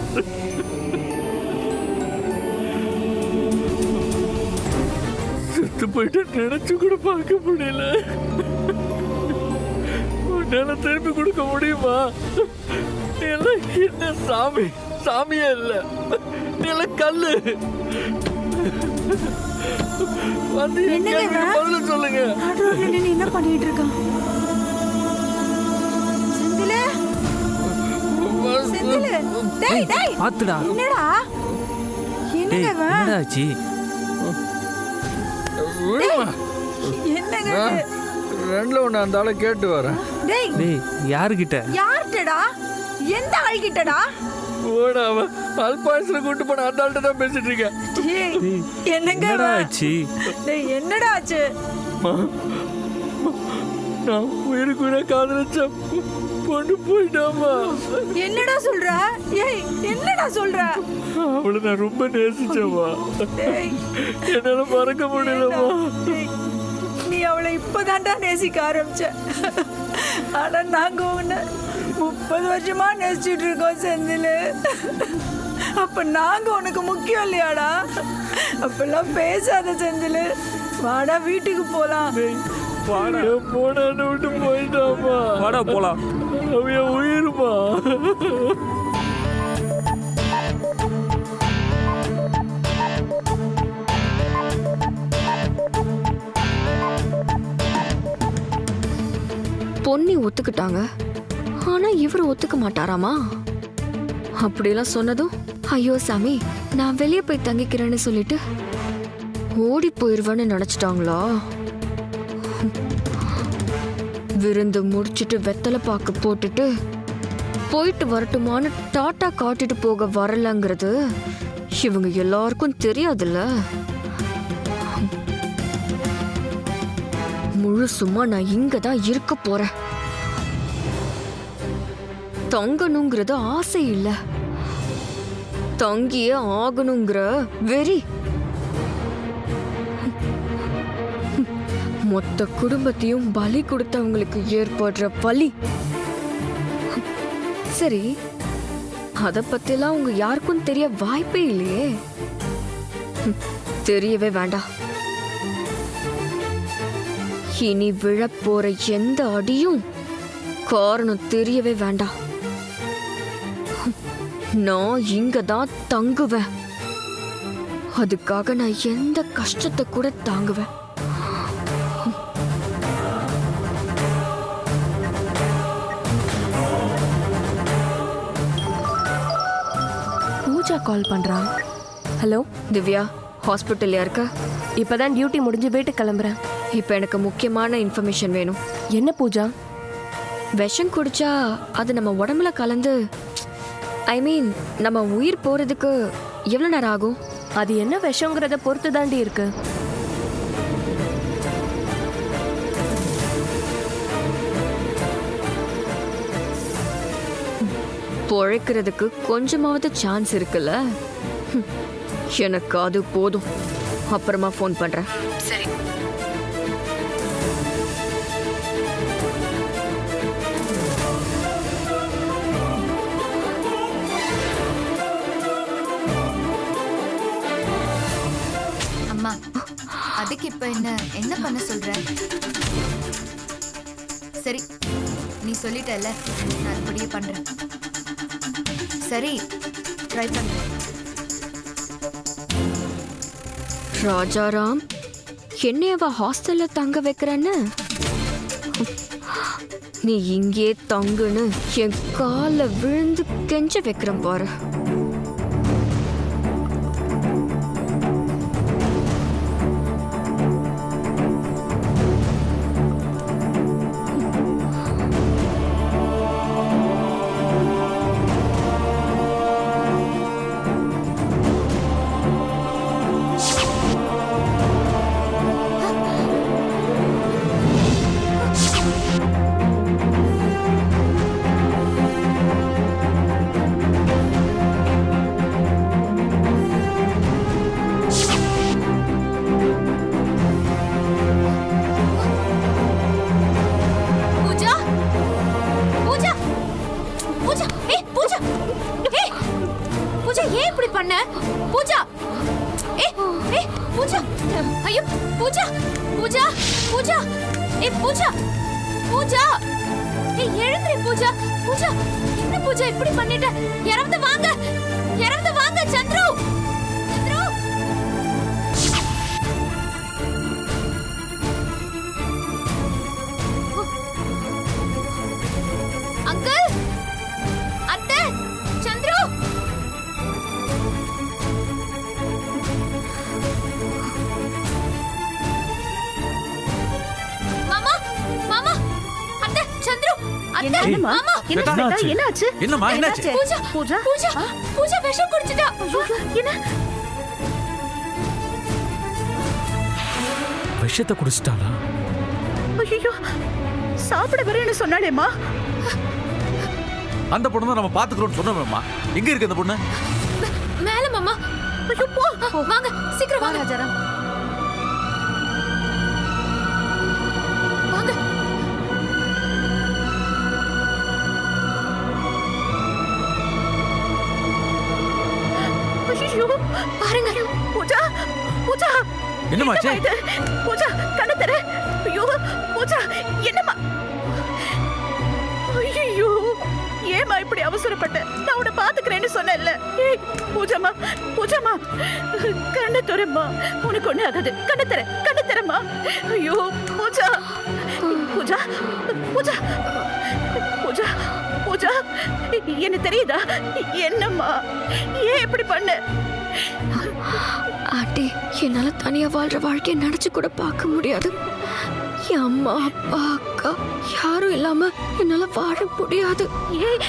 செத்து போயிட்டு நினைச்சு கூட பார்க்க முடியல. உன்னால திருப்பி கொடுக்க முடியுமா? நீ எல்லாம் என்ன சாமி? சாமியே இல்ல, நீ எல்லாம் கல்லு. வந்து என் கேள்விக்கு பதில் சொல்லுங்க. என்ன பண்ணிட்டு இருக்கான்? பாத்துடா. என்னடா என்னடா ஆச்சு? ரெண்டுல ஒண்ணு அந்த ஆளை கேட்டு வரேன். டேய், யாருகிட்ட? யார்கிட்டடா? எந்த ஆள்கிட்டடா? ஓட அவன் அல்பாயசுல கூட்டு போன அந்த ஆள்கிட்ட தான் பேசிட்டு இருக்கேன். என்னடா ஆச்சு? என்னடா ஆச்சு? நான் உயிருக்கு உயிரை காதலிச்ச பொண்ணு போயிட்டாமா. என்னடா சொல்ற? ஏய், என்னடா சொல்ற? அவளை நான் ரொம்ப நேசிச்சேம்மா. என்னால மறக்க முடியலம்மா. நீ அவளை இப்பதான்டா நேசிக்க ஆரம்பிச்ச. ஆனா நாங்க உன்னை 30 வருஷமா நேசிச்சுட்டு இருக்கோம் செந்தில். அப்ப நாங்க உனக்கு முக்கியம் இல்லையாடா? அப்பெல்லாம் பேசாத செந்தில். வாடா, வீட்டுக்கு போலாம். போனான்னு விட்டு போயிட்டாமா. வாடா போலாம். அவைய உயிருமா. பொன்னி ஒத்துக்கிட்டாங்க, ஆனா இவர் ஒத்துக்க மாட்டாராமா? அப்படியெல்லாம் சொன்னதும், ஐயோ சாமி, நான் வெளியே போய் தங்கிக்கிறேன்னு சொல்லிட்டு ஓடி போயிருவேன்னு நினைச்சிட்டாங்களா? விருந்து முடிச்சிட்டு வெத்தலை பாக்கு போட்டுட்டு போயிட்டு வரட்டுமான்னு டாட்டா காட்டிட்டு போக வரலங்கிறது இவங்க எல்லாருக்கும் தெரியாதுல்ல. முழுசுமா நான் இங்க தான் இருக்க போறேன். தங்கணுங்கிறது ஆசை இல்ல, தங்கியே ஆகணுங்கிற வெறி. மொத்த குடும்பத்தையும் பலி கொடுத்தவங்களுக்கு ஏற்படுற பலி. சரி, அத பத்திலாம் உங்க யாருக்கும் தெரிய வாய்ப்பே இல்லையே. தெரியவே வேண்டாம். இனி விழப்போற எந்த அடியும் காரணம் தெரியவே வேண்டாம். நான் இங்க தான் தங்குவேன். அதுக்காக நான் எந்த கஷ்டத்தை கூட தாங்குவேன். பூஜா கால் பண்றான். ஹலோ திவ்யா, ஹாஸ்பிட்டல்ல இருக்க? இப்பதான் டியூட்டி முடிஞ்சு வீட்டுக்கு கிளம்புறேன். இப்போ எனக்கு முக்கியமான இன்ஃபர்மேஷன் வேணும். என்ன பூஜா? விஷம் குடிச்சா அது நம்ம உடம்புல கலந்து நம்ம உயிர் போறதுக்கு எவ்வளோ நேரம் ஆகும்? அது என்ன விஷங்கிறத பொறுத்து தாண்டி இருக்கு. பொழைக்கிறதுக்கு கொஞ்சமாவது சான்ஸ் இருக்குல்ல? எனக்கு அது போதும். அப்புறமா ஃபோன் பண்றேன். சரி. அம்மா, அதுக்கு இப்ப என்ன பண்ண சொல்ற? சரி, நீ சொல்லிட்டல, நான் அப்படியே பண்றேன். சரி, ட்ரை பண்றேன். ராஜாராம், என்னையவ ஹாஸ்டல்ல தங்க வைக்கிறேன்னு? நீ இங்கே தங்குன்னு என் கால விழுந்து கெஞ்ச வைக்கிறேன் பாரு. சந்துரு. அங்கிள், அத்தை, சந்துரு. மாமா, மாமா, அத்தை, சந்துரு, அத்தை, மாமா. என்னாச்சு? என்னம்மா என்னாச்சு? பூஜா, பூஜா, பூஜா, பூஜா விஷம் குடிச்சிட்டா. என்ன விஷத்தை குடிச்சிட்டாளா? ஐயோ, சாப்பிட வரேன்னு சொன்னாலேம்மா. அந்த பொண்ணு தான் நம்ம பாத்துக்கிறோம்னு சொன்னோமேம்மா. எங்க இருக்கு அந்த பொண்ணு? மேல மாமா. ஐயோ, போ, வாங்க, சீக்கிரம் வாங்க. ராஜாராம், வாங்க. ஐயோ, பாருங்க. பூஜா, பூஜா, என்னமாச்சு? பூஜா, கண்ணு தர. ஐயோ, பூஜா, என்னம்மா? ஐயோ, ஏமா இப்படி அவசரப்பட்ட? நான் உன்னை பாத்துக்கிறேன்னு சொன்னேன்ல. ஏய், பூஜாமா, பூஜாமா, கண்ணு தரம்மா. உனக்கு ஒண்ணு ஆகாது. கண்ணு தர, கண்ணு தரம்மா. ஐயோ, பூஜா, பூஜா, பூஜா, பூஜா, பூஜா, என்ன தெரியுதா? என்னம்மா, ஏன் இப்படி பண்ண? ஆண்டி, என்னால தனியா வாழ்ற வாழ்க்கையை நினைச்சு கூட பார்க்க முடியாது. என் அம்மா, அப்பா, அக்கா யாரும் இல்லாம என்னால வாழ முடியாது. ஏய்,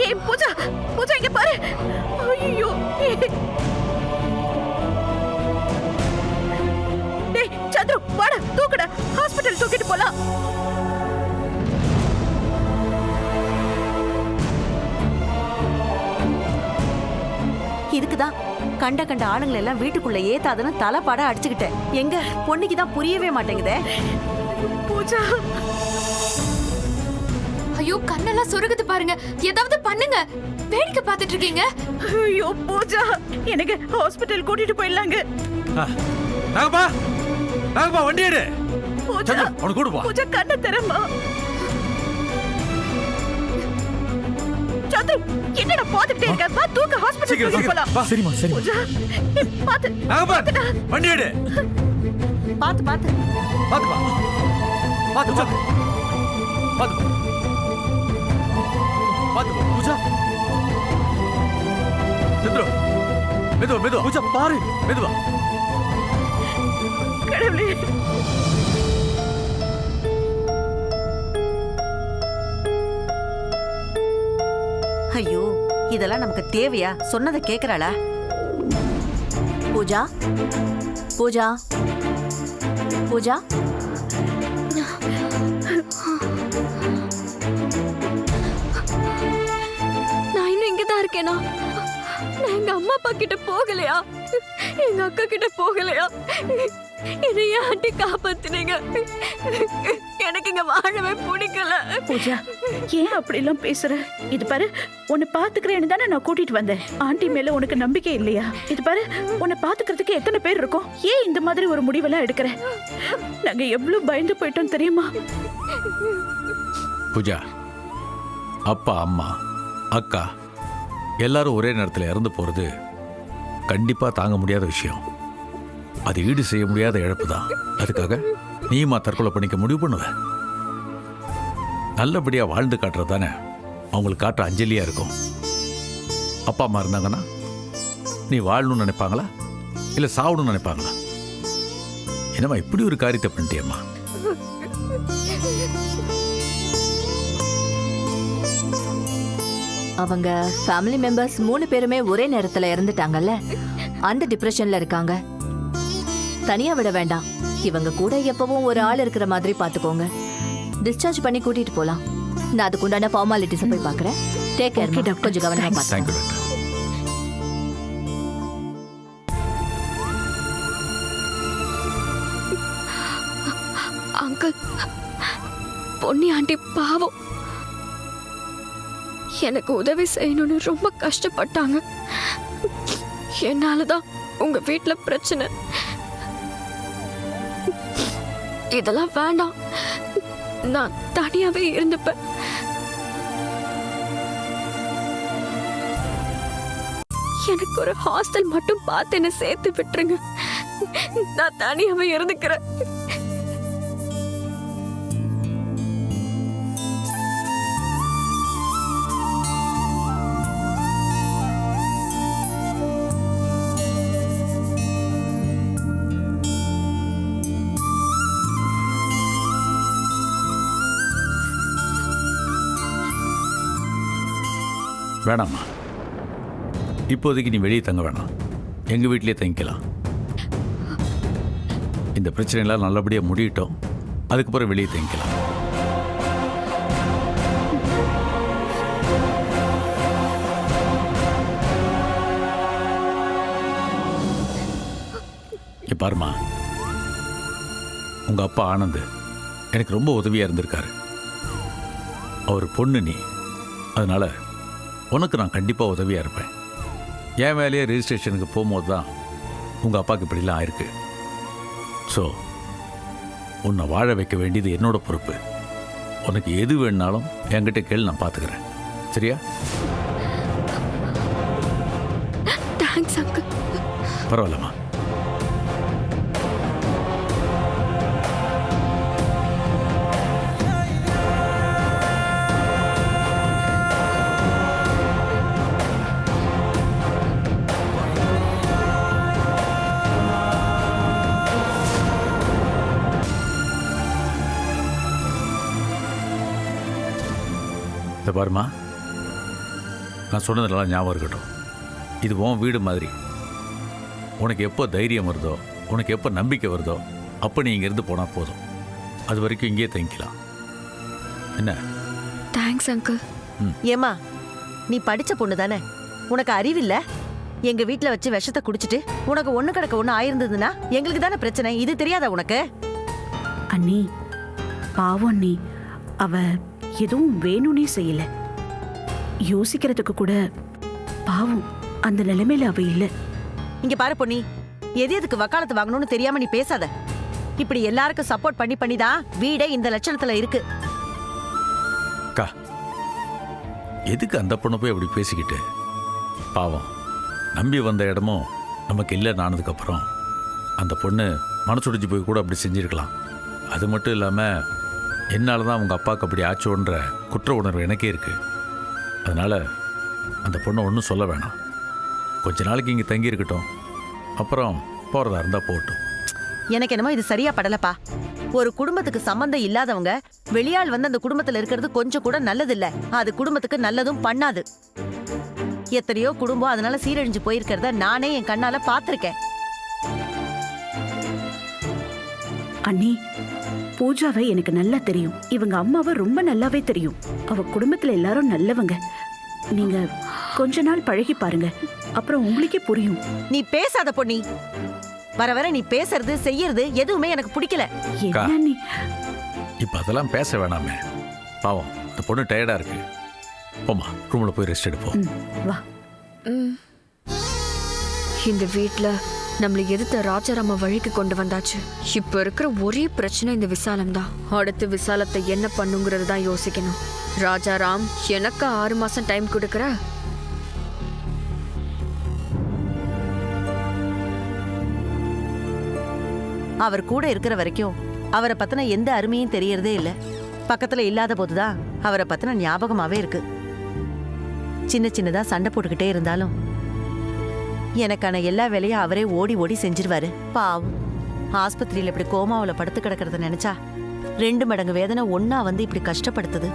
ஏய், பூஜா, பூஜா, இங்க பாரு. ஐயோ, டேய் சந்துரு, வாடா, தூக்குடா, ஹாஸ்பிடல் தூக்கிட்டு போலாம். இதுக்குதான் கண்ட கண்ட ஆளுங்களை எல்லாம் வீட்டுக்குள்ள ஏத்தாதுன்னு தலைப்பாட அடிச்சுக்கிட்டேன். எங்க பொண்ணுக்கு தான் புரியவே மாட்டேங்குதே. பூஜா, ஐயோ, கண்ணெல்லாம் சொருகுது பாருங்க. ஏதாவது பண்ணுங்க. வேடிக்கை பார்த்துட்டு இருக்கீங்க. ஐயோ பூஜா, எனக்கு ஹாஸ்பிடல் கூட்டிட்டு போயிடலாங்க. நாகப்பா, நாகப்பா, வண்டி எடு. பூஜா, சந்துரு, அவனை கூட்டு போ. பூஜா, கண்ணை தரமா. சந்துரு, என்னடா பாத்துக்கிட்டே இருக்க? வா, தூக்க ஹாஸ்பிடல் கூட்டிட்டு போலாம். சரிம்மா, சரி. பூஜா, பாத்து. நாகப்பா, வண்டி எடு. பாத்து பாத்து பாத்து பா, பாத்து பாத்து பாத்து பாத்து பூஜா. சந்துரு, மெதுவா மெதுவா. பூஜா பாரு, மெதுவா. கடவுளே, ஐயோ இதெல்லாம் நமக்கு தேவையா? சொன்னதை கேக்குறாளா? பூஜா பூஜா பூஜா நான் இன்னும் இங்கதான் இருக்கேனா? நான் எங்க அம்மா அப்பா கிட்ட போகலையா? எங்க அக்கா கிட்ட போகலையா? என்னை ஏன் ஆண்டி காப்பாத்துனீங்க? எனக்கு இங்க வாழவே பிடிக்கல. பூஜா ஏன் அப்படிலாம் பேசுற? இது பாரு, உன்னை பாத்துக்கிறேன்னு தானே நான் கூட்டிட்டு வந்தேன். ஆண்டி மேல உனக்கு நம்பிக்கை இல்லையா? இது பாரு, உன்னை பாத்துக்கிறதுக்கு எத்தனை பேர் இருக்கோம். ஏன் இந்த மாதிரி ஒரு முடிவெல்லாம் எடுக்கிற? நாங்க எவ்வளவு பயந்து போயிட்டோம் தெரியுமா? பூஜா, அப்பா அம்மா அக்கா எல்லாரும் ஒரே நேரத்தில் இறந்து போகிறது கண்டிப்பாக தாங்க முடியாத விஷயம். அது ஈடு செய்ய முடியாத இழப்பு தான். அதுக்காக நீமா தற்கொலை பண்ணிக்க முடிவு பண்ணுவ? நல்லபடியாக வாழ்ந்து காட்டுறது தானே அவங்களுக்கு காட்டுற அஞ்சலியாக இருக்கும். அப்பா அம்மா இருந்தாங்கன்னா நீ வாழணும்னு நினைப்பாங்களா இல்லை சாவணும்னு நினைப்பாங்களா? என்னம்மா இப்படி ஒரு காரியத்தை பண்ணிட்டியம்மா? அவங்க ஃபேமிலி மெம்பர்ஸ் 3 பேருமே ஒரே நேரத்துல இறந்துட்டாங்கல்ல, அந்த டிப்ரெஷன்ல இருக்காங்க. தனியா விட வேண்டாம், இவங்க கூட எப்பவும் ஒரு ஆள் இருக்கிற மாதிரி பாத்துக்கோங்க. டிஸ்சார்ஜ் பண்ணி கூட்டிட்டு போலாம். நான் அதுக்குண்டான ஃபார்மாலிட்டிஸ் போய் பாக்குறேன். Take care. கொஞ்சம் கவனமா பாருங்க. Thank you doctor. Uncle, Ponni aunty பாவம் எனக்கு உதவி செய்யணும்னு ரொம்ப கஷ்டப்பட்டாங்க. என்னாலதான் உங்க வீட்டுல பிரச்சனை. இதெல்லாம் வேண்டாம், நான் தனியாவே இருந்துப்பேன். எனக்கு ஒரு ஹாஸ்டல் மட்டும் பார்த்து என்ன சேர்த்து விட்டுருங்க. நான் தனியாவே இருந்துக்கிறேன். வேணாம்மா, இப்போதைக்கு நீ வெளியே தங்க வேணாம். எங்கள் வீட்டிலே தங்கிக்கலாம். இந்த பிரச்சனையெல்லாம் நல்லபடியாக முடியட்டும், அதுக்கப்புறம் வெளியே தங்கிக்கலாம். இங்க பாருமா, உங்கள் அப்பா ஆனந்த் எனக்கு ரொம்ப உதவியாக இருந்திருக்காரு. அவர் பொண்ணு நீ, அதனால் உனக்கு நான் கண்டிப்பாக உதவியாக இருப்பேன். என் வேலையை ரெஜிஸ்ட்ரேஷனுக்கு போகும்போது தான் உங்கள் அப்பாவுக்கு இப்படிலாம் ஆயிருக்கு. ஸோ உன்னை வாழ வைக்க வேண்டியது என்னோட பொறுப்பு. உனக்கு எது வேணுனாலும் என்கிட்ட கேள்வி, நான் பார்த்துக்கிறேன். சரியா? Thanks uncle. பரவாயில்லம்மா. இந்த பாருமா, நான் சொன்னதெல்லாம் ஞாபகம் இருக்கட்டும். இது உன் வீடு மாதிரி. உனக்கு எப்போ தைரியம் வருதோ, உனக்கு எப்போ நம்பிக்கை வருதோ, அப்போ நீ இங்கேருந்து போனால் போதும். அது வரைக்கும் இங்கேயே தங்கிக்கலாம். என்ன? Thanks uncle. ஏமா, நீ படிச்ச பொண்ணு தானே, உனக்கு அறிவில்ல? எங்க வீட்டுல வச்சு விஷத்தை குடிச்சிட்டு உனக்கு ஒண்ணு கிடக்க ஒண்ணு ஆயிருந்ததுன்னா எங்களுக்கு தானே பிரச்சனை. இது தெரியாதா உனக்கு? அண்ணி பாவம் அண்ணி, அவ எதுவும் வேணும்னே செய்யல. யோசிக்கிறதுக்கு கூட பாவம் அந்த நிலைமையில அவ இல்ல. இங்க பாரு பொன்னி, எது எதுக்கு வக்காலத்து வாங்கணும்னு தெரியாம நீ பேசாத. இப்படி எல்லாருக்கும் சப்போர்ட் பண்ணி பண்ணி தான் வீடே இந்த லட்சணத்துல இருக்கு. அக்கா, எதுக்கு அந்த பொண்ணை போய் அப்படி பேசிக்கிட்டு? பாவம், நம்பி வந்த இடமும் நமக்கு இல்லைன்னு ஆனதுக்கப்புறம் அந்த பொண்ணு மனசுடிஞ்சு போய் கூட அப்படி செஞ்சுருக்கலாம். அது மட்டும் இல்லாமல் என்னால் தான் அவங்க அப்பாவுக்கு அப்படி ஆச்சோன்ற குற்ற உணர்வு எனக்கே இருக்குது. அதனால் அந்த பொண்ணை ஒன்றும் சொல்ல வேணாம். கொஞ்ச நாளைக்கு இங்கே தங்கி இருக்கட்டும், அப்புறம் போகிறதா இருந்தால் போகட்டும். எனக்கு என்னமோ இது சரியா படலப்பா. ஒரு குடும்பத்துக்கு சம்பந்தம் இல்லாதவங்க வெளியாள் வந்து அந்த குடும்பத்துல இருக்கிறது கொஞ்சம் கூட நல்லது இல்ல. அது குடும்பத்துக்கு நல்லதும் பண்ணாது. எத்தனையோ குடும்பம் அதனால சீரழிஞ்சு போயிருக்கிறத நானே என் கண்ணால பாத்திருக்கேன். அண்ணி, பூஜாவை எனக்கு நல்லா தெரியும். இவங்க அம்மாவை ரொம்ப நல்லாவே தெரியும். அவ குடும்பத்துல எல்லாரும் நல்லவங்க. நீங்க கொஞ்ச நாள் பழகி பாருங்க, அப்புறம் உங்களுக்கே புரியும். நீ பேசாத பொன்னி. வர வர நீ பேசுறது செய்யறது எதுவுமே எனக்கு பிடிக்கல. என்ன நீ? இப்ப அதெல்லாம் பேச வேணாமே. பாவம், இந்த பொண்ணு டயர்டா இருக்கு. போமா, ரூம்ல போய் ரெஸ்ட் எடுப்போம். வா. இந்த வீட்ல நம்மளை எதிர்த்த ராஜாராம வழிக்கு கொண்டு வந்தாச்சு. இப்ப இருக்கிற ஒரே பிரச்சனை இந்த விசாலம் தான். அடுத்து விசாலத்தை என்ன பண்ணுங்கிறது தான் யோசிக்கணும். ராஜாராம், எனக்கு 6 மாசம் டைம் கொடுக்கற? அவர் கூட இருக்கிற வரைக்கும் அவரை பத்தின எந்த அருமையும் தெரியறதே இல்ல. பக்கத்துல இல்லாத போதுதான் அவரை பத்தின ஞாபகமாவே இருக்கு. சின்ன சின்னதா சண்டை போட்டுக்கிட்டே இருந்தாலும் எனக்கான எல்லா வேலையும் அவரே ஓடி ஓடி செஞ்சிருவாரு. பாவம், ஆஸ்பத்திரியில இப்படி கோமாவுல படுத்து கிடக்கிறத நினைச்சா 2 மடங்கு வேதனை ஒன்னா வந்து இப்படி கஷ்டப்படுத்துது.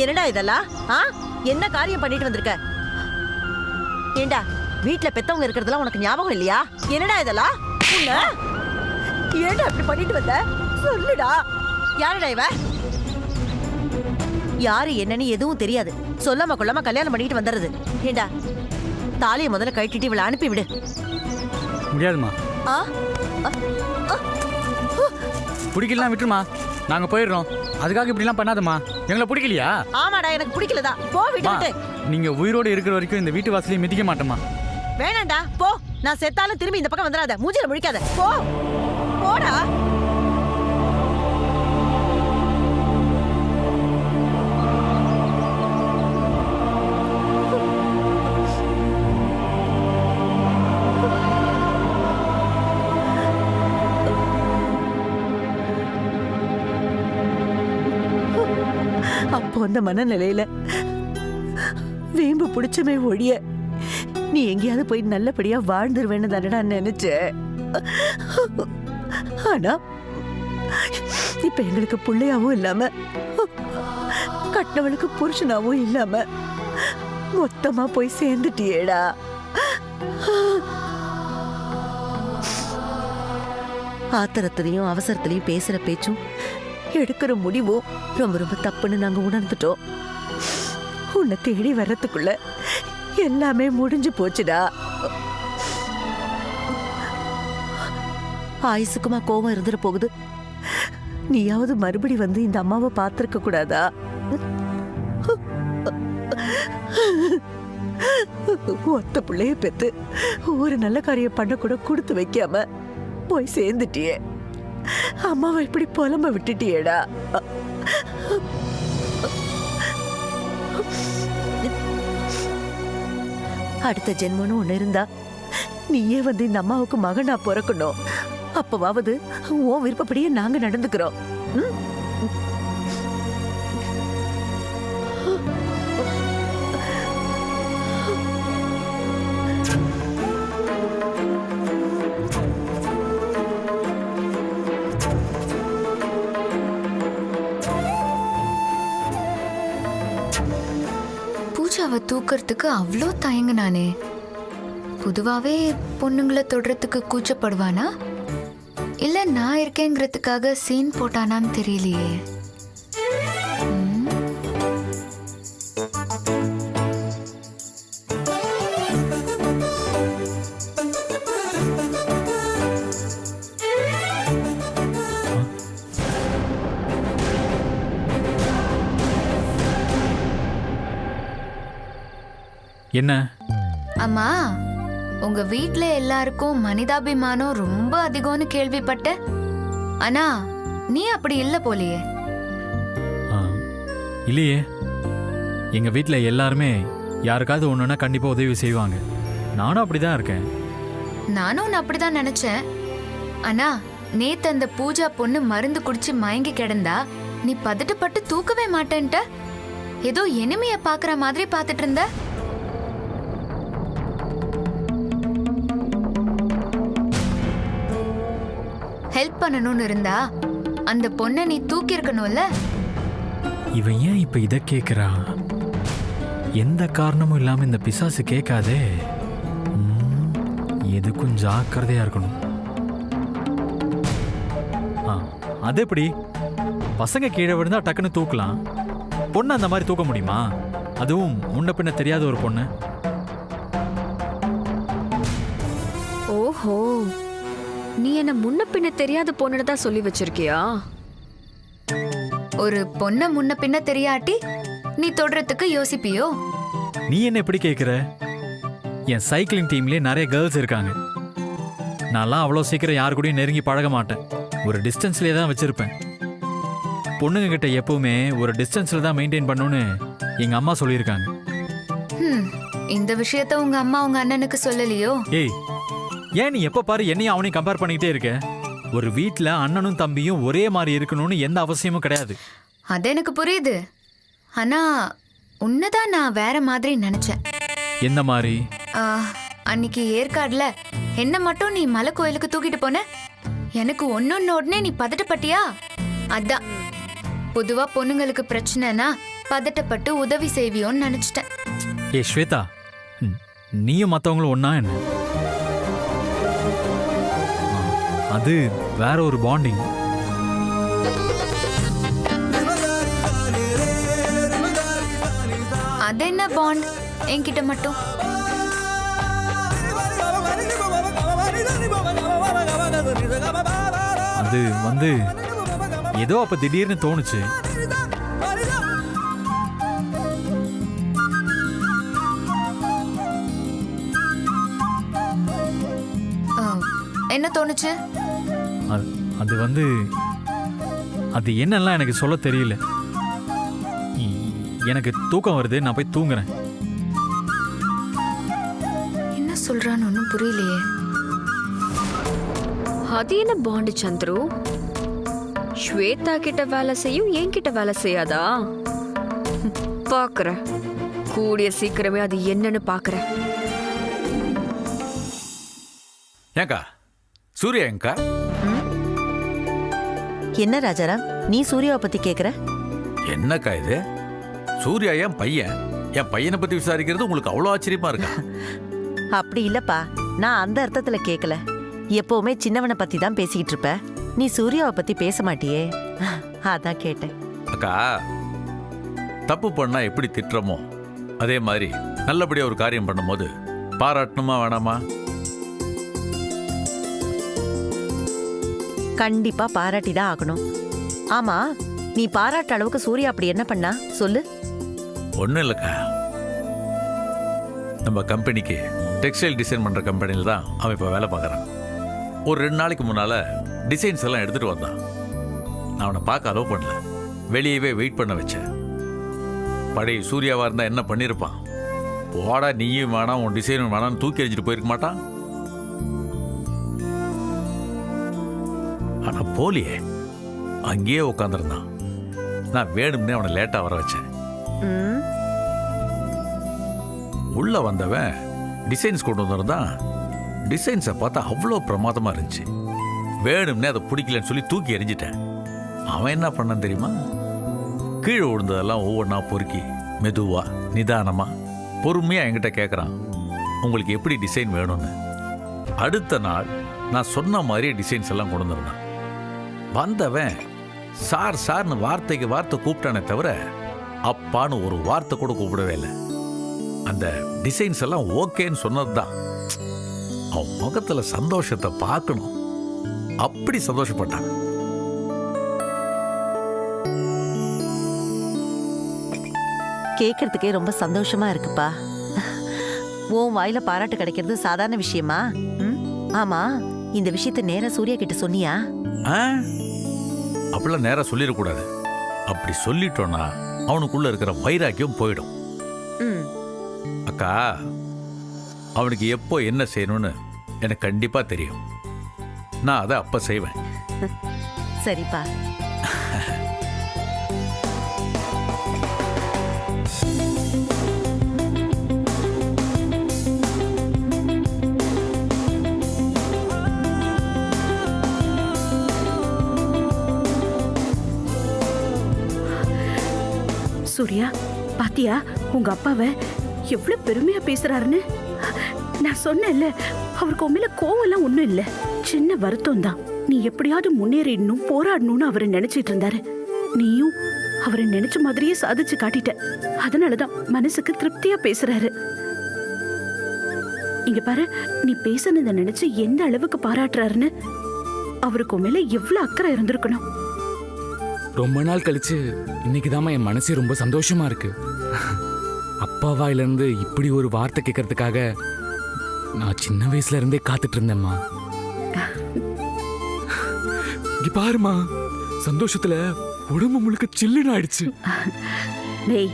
என்னடா இதெல்லாம்? என்ன காரியம் பண்ணிட்டு வந்திருக்க? ஏண்டா, வீட்ல பெத்தவங்க இருக்கிறதுலாம் உனக்கு ஞாபகம் இல்லையா? என்னடா இதெல்லாம்? ஏண்டா இப்படி பண்ணிட்டு வந்த? சொல்லுடா. யாருடா இவ? யாரு என்னன்னு எதுவும் தெரியாது. சொல்லாம கொள்ளாம கல்யாணம் பண்ணிட்டு வந்துடுறது. ஏண்டா, தாலியை முதல்ல கட்டிட்டு இவளை அனுப்பி விடு. முடியாதுமா. பிடிக்கலாம், விட்டுருமா. நாங்க போயிடுறோம். அதுக்காக இப்படிலாம் பண்ணாதம்மா. எங்களை பிடிக்கலையா? ஆமாடா, எனக்கு பிடிக்கலதான். போ, விட்டு. நீங்க உயிரோடு இருக்கிற வரைக்கும் இந்த வீட்டு வாசலையும் மிதிக்க மாட்டோமா. வேணாண்டா, போ. நான் செத்தாலும் திரும்பி இந்த பக்கம் வந்துடாத. மூஞ்சில முழிக்காத. போ, போடா. அப்போ அந்த மனநிலையில வீம்பு பிடிச்சமே ஒழிய நீ எங்கேயாவது போய் நல்லபடியா வாழ்ந்துருவேன்னு தானடா நினைச்சேன். ஆனா இப்ப எங்களுக்கு பிள்ளையாவும் இல்லாம கட்டினவளுக்கு புருஷனாவும் இல்லாம மொத்தமா போய் சேர்ந்துட்டியேடா. ஆத்திரத்திலையும் அவசரத்திலையும் பேசுற பேச்சும் எடுக்கிற முடிவும் ரொம்ப ரொம்ப தப்புன்னு நாங்க உணர்ந்துட்டோம். உன்னை தேடி வர்றதுக்குள்ள எல்லாமே முடிஞ்சு போச்சுடா. ஆயுசுக்குமா கோவம் இருந்துட போகுது. நீயாவது மறுபடி வந்து இந்த அம்மாவை பார்த்திருக்க கூடாதா? ஒத்த பிள்ளைய பெத்து ஒரு நல்ல காரியம் பண்ண கூட கொடுத்து வைக்காம போய் சேர்ந்துட்டியே. அம்மாவை இப்படி புலம்ப விட்டுட்டியேடா. அடுத்த ஜென்மனும் ஒண்ணு இருந்தா நீயே வந்து இந்த அம்மாவுக்கு மகனா பிறக்கணும். அப்பவாவது உன் விருப்பப்படியே நாங்க நடந்துக்கிறோம். பூஜாவை தூக்கிறதுக்கு அவ்வளோ தயங்குனானே. பொதுவாகவே பொண்ணுங்களை தொடுறதுக்கு கூச்சப்படுவானா, இல்லை நான் இருக்கேங்கிறதுக்காக சீன் போட்டானான்னு தெரியலையே. என்ன? அம்மா, உங்க வீட்ல எல்லாருக்கும் மனிதாபிமானம் ரொம்ப அதிகம்னு கேள்விப்பட்டேன். ஆனா நீ அப்படி இல்ல போலியே. இல்லையே, எங்க வீட்ல எல்லாருமே யாருக்காவது ஒண்ணுன்னா கண்டிப்பா உதவி செய்வாங்க. நானும் அப்படிதான் இருக்கேன். நானும் உன்னை அப்படிதான் நினைச்சேன். ஆனா நேத்து அந்த பூஜா பொண்ணு மருந்து குடிச்சு மயங்கி கிடந்தா நீ பதட்டப்பட்டு தூக்கவே மாட்டேன்ட்ட. ஏதோ எனிமைய பாக்குற மாதிரி பாத்துட்டு இருந்த. ஹெல்ப் பண்ணணும்னு இருந்தா அந்த பொண்ணை நீ தூக்கி இருக்கணும்ல. இவன் ஏன் இப்ப இத கேக்குறா? எந்த காரணமும் இல்லாம இந்த பிசாசு கேட்காதே. எதுக்கும் ஜாக்கிரதையா இருக்கணும். அது எப்படி? பசங்க கீழே விழுந்தா டக்குன்னு தூக்கலாம், பொண்ணு அந்த மாதிரி தூக்க முடியுமா? அதுவும் முன்ன பின்ன தெரியாத ஒரு பொண்ணு. ஓஹோ, நீ என்ன முன்ன பின்ன தெரியாத பொண்ணுன்னு தான் சொல்லி வச்சிருக்கியா? ஒரு பொண்ண முன்ன பின்ன தெரியாட்டி நீ தொடுறதுக்கு யோசிப்பியோ? நீ என்ன எப்படி கேட்குற? என் சைக்கிளிங் டீம்லேயே நிறைய கேர்ள்ஸ் இருக்காங்க. நான்லாம் அவ்வளோ சீக்கிரம் யாரு கூடயும் நெருங்கி பழக மாட்டேன். ஒரு டிஸ்டன்ஸ்லேயே தான் வச்சிருப்பேன். பொண்ணுங்க கிட்ட எப்பவுமே ஒரு டிஸ்டன்ஸில் தான் மெயின்டைன் பண்ணணும்னு எங்கள் அம்மா சொல்லியிருக்காங்க. இந்த விஷயத்த உங்க அம்மா உங்க அண்ணனுக்கு சொல்லலையோ? ஏய், ஏன் நீ எப்போ பாரு என்னையும் அவனையும் கம்பேர் பண்ணிக்கிட்டே இருக்க? ஒரு வீட்டில் அண்ணனும் தம்பியும் ஒரே மாதிரி இருக்கணும்னு எந்த அவசியமும் கிடையாது. அது எனக்கு புரியுது. ஆனா உன்னதான் நான் வேற மாதிரி நினைச்சேன். எந்த மாதிரி? அன்னைக்கு ஏற்காடுல என்ன மட்டும் நீ மலை கோயிலுக்கு தூக்கிட்டு போன. எனக்கு ஒன்னொன்னு உடனே நீ பதட்டப்பட்டியா? அதான் பொதுவா பொண்ணுங்களுக்கு பிரச்சனைனா பதட்டப்பட்டு உதவி செய்வியோன்னு நினைச்சிட்டேன். ஏ ஸ்வேதா, நீயும் மற்றவங்களும் ஒன்னா என்ன? அது வேற ஒரு பாண்டிங். அது என்ன பாண்ட் என்கிட்ட மட்டும்? அது வந்து ஏதோ அப்ப திடீர்னு தோணுச்சு. என்ன தோணுச்சு? அது வந்து அது என்னெல்லாம் எனக்கு சொல்ல தெரியல. எனக்கு தூக்கம் வருது, நான் போய் தூங்குறேன். என்ன சொல்றான்னு ஒன்றும் புரியலையே. அது என்ன பாண்டு சந்துரு? ஸ்வேதா கிட்ட வேலை செய்யும், என்கிட்ட வேலை செய்யாதா? பாக்குறேன், கூடிய சீக்கிரமே அது என்னன்னு பாக்குறேன். ஏங்கா சூர்யா எங்கா? என்ன ராஜாராம், நீ சூர்யாவை பத்தி கேக்குற? என்னக்கா இது? சூர்யா என் பையனை பத்தி விசாரிக்கிறது உங்களுக்கு அவ்வளோ ஆச்சரியமா இருக்கா? அப்படி இல்லப்பா, நான் அந்த அர்த்தத்துல கேட்கல. எப்பவுமே சின்னவனை பத்தி தான் பேசிக்கிட்டு இருப்ப. நீ சூர்யாவை பத்தி பேச மாட்டியே, அதான் கேட்டேன். அக்கா, தப்பு பண்ணா எப்படி திட்டுறமோ அதே மாதிரி நல்லபடியா ஒரு காரியம் பண்ணும்போது பாராட்டணுமா வேணாமா? கண்டிப்பா பாராட்டி தான் ஆகணும். ஆமா, நீ பாராட்ட அளவுக்கு சூர்யா அப்படி என்ன பண்ணா சொல்லு. ஒன்றும் இல்லைக்கா, நம்ம கம்பெனிக்கு டெக்ஸ்டைல் டிசைன் பண்ணுற கம்பெனியில் தான் அவன் இப்போ வேலை பார்க்குறான். ஒரு 2 நாளைக்கு முன்னால் டிசைன்ஸ் எல்லாம் எடுத்துகிட்டு வந்தான். நான் அவனை பார்க்க அலோவ் பண்ணல, வெளியவே வெயிட் பண்ண வச்சேன். பழைய சூர்யாவாக இருந்தால் என்ன பண்ணியிருப்பான்? போடா நீயும் வேணாம் உன் டிசைனும் வேணாம்னு தூக்கி எறிஞ்சிட்டு போயிருக்க மாட்டான். ஆனால் போலியே அங்கேயே உட்காந்துருந்தான். நான் வேணும்னே அவனை லேட்டாக வர வச்சேன். உள்ள வந்தவன் டிசைன்ஸ் கொண்டு வந்திருந்தான். டிசைன்ஸை பார்த்தா அவ்வளோ பிரமாதமாக இருந்துச்சு. வேணும்னே அதை பிடிக்கலன்னு சொல்லி தூக்கி எறிஞ்சிட்டேன். அவன் என்ன பண்ணான் தெரியுமா? கீழே விழுந்ததெல்லாம் ஒவ்வொன்றா பொறுக்கி மெதுவாக நிதானமாக பொறுமையாக என்கிட்ட கேட்குறான், உங்களுக்கு எப்படி டிசைன் வேணும்னு. அடுத்த நாள் நான் சொன்ன மாதிரியே டிசைன்ஸ் எல்லாம் கொண்டு வந்திருந்தான். வந்தவன் சார் சார்னு வார்த்தைக்கு வார்த்தை கூப்பிட்டானே தவிர அப்பான்னு ஒரு வார்த்தை கூட கூப்பிடவே இல்லை. அந்த டிசைன்ஸ் எல்லாம் ஓகேன்னு சொன்னது தான். அவன் முகத்தில் சந்தோஷத்தை பார்க்கணும், அப்படி சந்தோஷப்பட்டான். கேட்கறதுக்கே ரொம்ப சந்தோஷமா இருக்குப்பா. உன் வாயில பாராட்டு கிடைக்கிறது சாதாரண விஷயமா? ம்? ஆமா, இந்த விஷயத்தை நேரா சூர்யா கிட்ட சொன்னியா? ஆ? அப்படிலாம் நேரா சொல்லிடக்கூடாது. அப்படி சொல்லிட்டோன்னா அவனுக்குள்ள இருக்கிற வைராக்கியம் போயிடும். ம். அக்கா, அவனுக்கு எப்போ என்ன செய்யணும்னு எனக்கு கண்டிப்பா தெரியும். நான் அதை அப்ப செய்வேன். சரிப்பா. சூர்யா, பாத்தியா உங்க அப்பாவை எவ்வளவு பெருமையா பேசுறாருன்னு? நான் சொன்னேன்ல, அவருக்கு உண்மையில கோவம் எல்லாம் ஒண்ணும் இல்ல, சின்ன வருத்தம் தான். நீ எப்படியாவது முன்னேறிடணும், போராடணும்னு அவரை நினைச்சிட்டு இருந்தாரு. நீயும் அவரை நினைச்ச மாதிரியே சாதிச்சு காட்டிட்ட. அதனாலதான் மனசுக்கு திருப்தியா பேசுறாரு. இங்க பாரு, நீ பேசுனதை நினைச்சு எந்த அளவுக்கு பாராட்டுறாருன்னு. அவருக்கு மேல எவ்வளவு அக்கறை இருந்திருக்கணும். ரொம்ப நாள் கழிச்சு இன்னைக்கு தாம்மா என் மனசே ரொம்ப சந்தோஷமா இருக்கு. அப்பா வாயிலிருந்து இப்படி ஒரு வார்த்தை கேட்கறதுக்காக நான் சின்ன வயசுல இருந்தே காத்துட்டு இருந்தேம்மா. இங்க பாருமா, சந்தோஷத்துல உடம்பு முழுக்க சில்லுன்னு ஆயிடுச்சு. டேய்,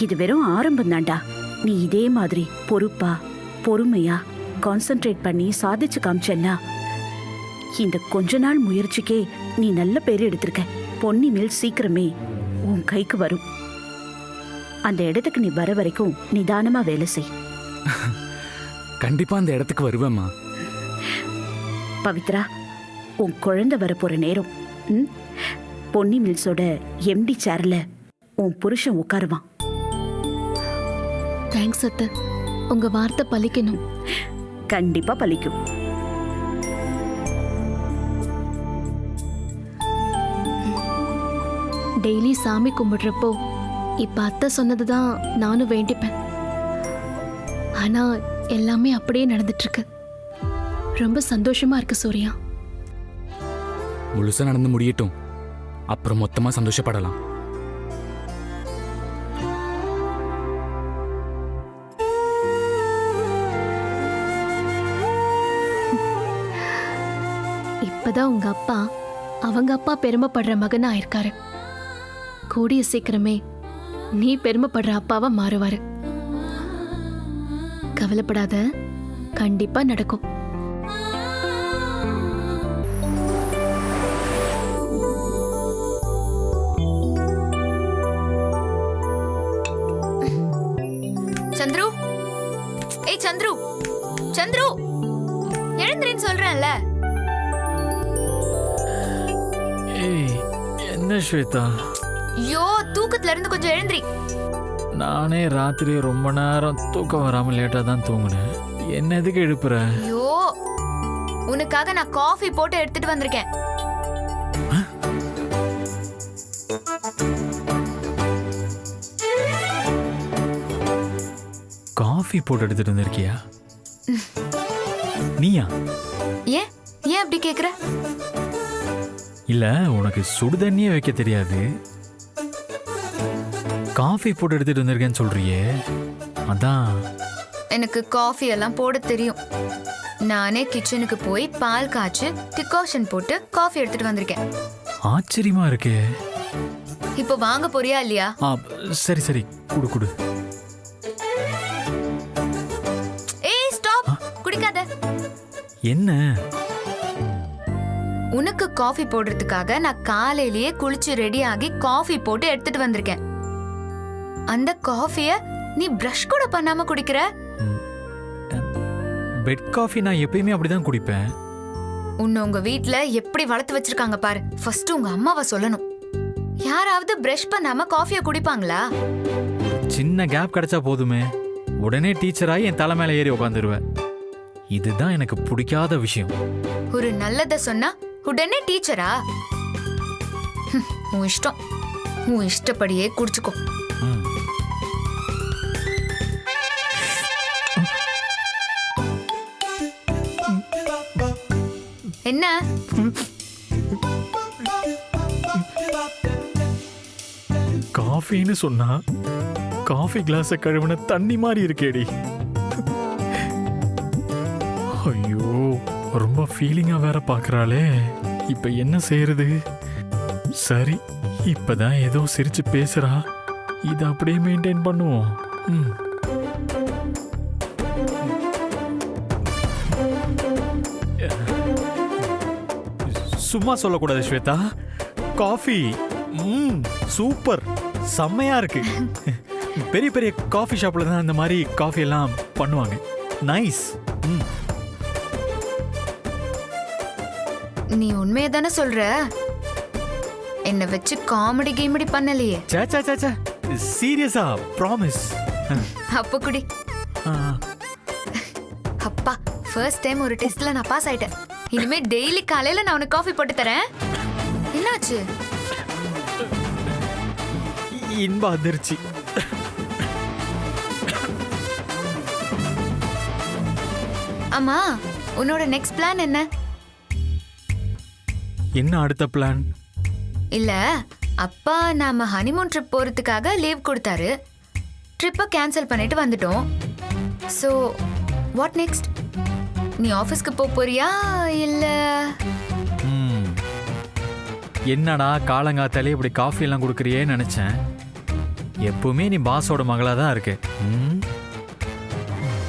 இது வெறும் ஆரம்பம் தான்டா. நீ இதே மாதிரி பொறுப்பா பொறுமையா கான்சென்ட்ரேட் பண்ணி சாதிச்சு காமிச்சேன்னா இந்த கொஞ்ச நாள் முயற்சிக்கே நீ நல்ல பேர் எடுத்திருக்க. பொன்னி மேல் சீக்கிரமே உன் கைக்கு வரும். அந்த இடத்துக்கு நீ வர வரைக்கும் நிதானமா வேலை செய். கண்டிப்பா அந்த இடத்துக்கு வருவேம்மா. பவித்ரா, உன் குழந்தை வரப்போற நேரம். பொன்னி மில்ஸோட எம்டி சேர்ல உன் புருஷன் உட்காருவான். தேங்க்ஸ் அத்தை, உங்க வார்த்தை பலிக்கணும். கண்டிப்பா பலிக்கும். டெய்லி சாமி கும்பிடுறப்போ இப்ப அத்தை சொன்னதுதான் நானும் வேண்டிப்பேன். ஆனா எல்லாமே அப்படியே நடந்துட்டு இருக்கு. ரொம்ப சந்தோஷமா இருக்கு சூர்யா. முழுசா நடந்து முடியட்டும், அப்புறம் மொத்தமா சந்தோஷப்படலாம். இப்பதான் உங்க அப்பா அவங்க அப்பா பெருமைப்படுற மகனா ஆயிருக்காரு. கூடிய சீக்கிரமே நீ பெருமைப்படுற அப்பாவா மாறுவாரு. கவலைப்படாத, கண்டிப்பா நடக்கும். சந்துரு, ஏய் சந்துரு, சந்துரு எழுந்திரின்னு சொல்றேன்ல. ஏய், என்ன ஸ்வேதா? ஐயோ, தூக்கத்துல இருந்து கொஞ்சம் எழுந்திரி. நானே ராத்திரி ரொம்ப நேரம் தூக்கம் வராம லேட்டா தான் தூங்குனேன். என்ன எதுக்கு எழுப்புற? ஐயோ, உனக்காக நான் காஃபி போட்டு எடுத்துட்டு வந்திருக்கேன். காஃபி போட்டு எடுத்துட்டு வந்திருக்கியா? நீயா? ஏன் ஏன் அப்படி கேக்குற? இல்ல, உனக்கு சுடு தண்ணியே வைக்க தெரியாது, காஃபி போட்டு எடுத்துட்டு வந்திருக்கேன்னு சொல்றியே, அதான். எனக்கு காஃபி எல்லாம் போட தெரியும். நானே கிச்சனுக்கு போய் பால் காய்ச்சி டிகாஷன் போட்டு காஃபி எடுத்துட்டு வந்திருக்கேன். ஆச்சரியமா இருக்கே. இப்போ வாங்க போறியா இல்லையா? சரி சரி, குடு குடு. ஏய் ஸ்டாப், குடிக்காத. என்ன? உனக்கு காஃபி போடுறதுக்காக நான் காலையிலேயே குளிச்சு ரெடி ஆகி காஃபி போட்டு எடுத்துட்டு வந்திருக்கேன். அந்த காஃபிய நீ பிரஷ் கூட பண்ணாம குடிக்கிற. பெட் காஃபி நான் எப்பயுமே அப்படிதான் குடிப்பேன். உன்னை உங்க வீட்ல எப்படி வளர்த்து வச்சிருக்காங்க பாரு. ஃபர்ஸ்ட் உங்க அம்மாவை சொல்லணும். யாராவது பிரஷ் பண்ணாம காஃபியை குடிப்பாங்களா? சின்ன கேப் கிடைச்சா போதுமே, உடனே டீச்சராகி என் தலை மேல ஏறி உட்காந்துருவேன். இதுதான் எனக்கு பிடிக்காத விஷயம். ஒரு நல்லத சொன்னா உடனே டீச்சரா? உன் இஷ்டம், உன் இஷ்டப்படியே குடிச்சுக்கோ. என்ன? காஃபின்னு சொன்னா காஃபி கிளாஸை கழுவுன தண்ணி மாதிரி இருக்கேடி. ரொம்ப ஃபீலிங்கா வேற பார்க்கறாளே. இப்ப என்ன செய்யறது? சரி, இப்பதான் ஏதோ சிரிச்சு பேசுறா. இதை அப்படியே மெயின்டைன் பண்ணுவோம். சும்மா சொல்லக்கூடாது ஸ்வேதா. காஃபி சூப்பர், செம்மையா இருக்கு. பெரிய பெரிய காஃபி ஷாப்ல தான் இந்த மாதிரி காஃபி எல்லாம் பண்ணுவாங்க. நைஸ். நீ உண்மையை தானே சொல்ற? என்ன வச்சு காமெடி கீமெடி பண்ணலையே. சே சீரியஸா ப்ராமிஸ். அப்ப குடி. அப்பா, ஃபர்ஸ்ட் டைம் ஒரு டெஸ்ட்ல நான் பாஸ் ஆயிட்டேன். இனிமே டெய்லி காலையில நான் உனக்கு காஃபி போட்டு தரேன். என்னாச்சு? இன்ப அதிர்ச்சி. அம்மா, உன்னோட நெக்ஸ்ட் பிளான் என்ன? என்ன அடுத்த பிளான்? இல்ல, அப்பா நாம ஹனிமூன் ட்ரிப் போறதுக்காக லீவ் கொடுத்தாரு. ட்ரிப்பை கேன்சல் பண்ணிட்டு வந்துட்டோம். So what next? நீ ஆஃபீஸ்க்கு போறியா இல்ல? என்னடா காலங்காத்தாலே இப்படி காஃபி எல்லாம் கொடுக்குறியேன்னு நினைச்சேன். எப்பவுமே நீ பாஸோட மகளா தான் இருக்கு.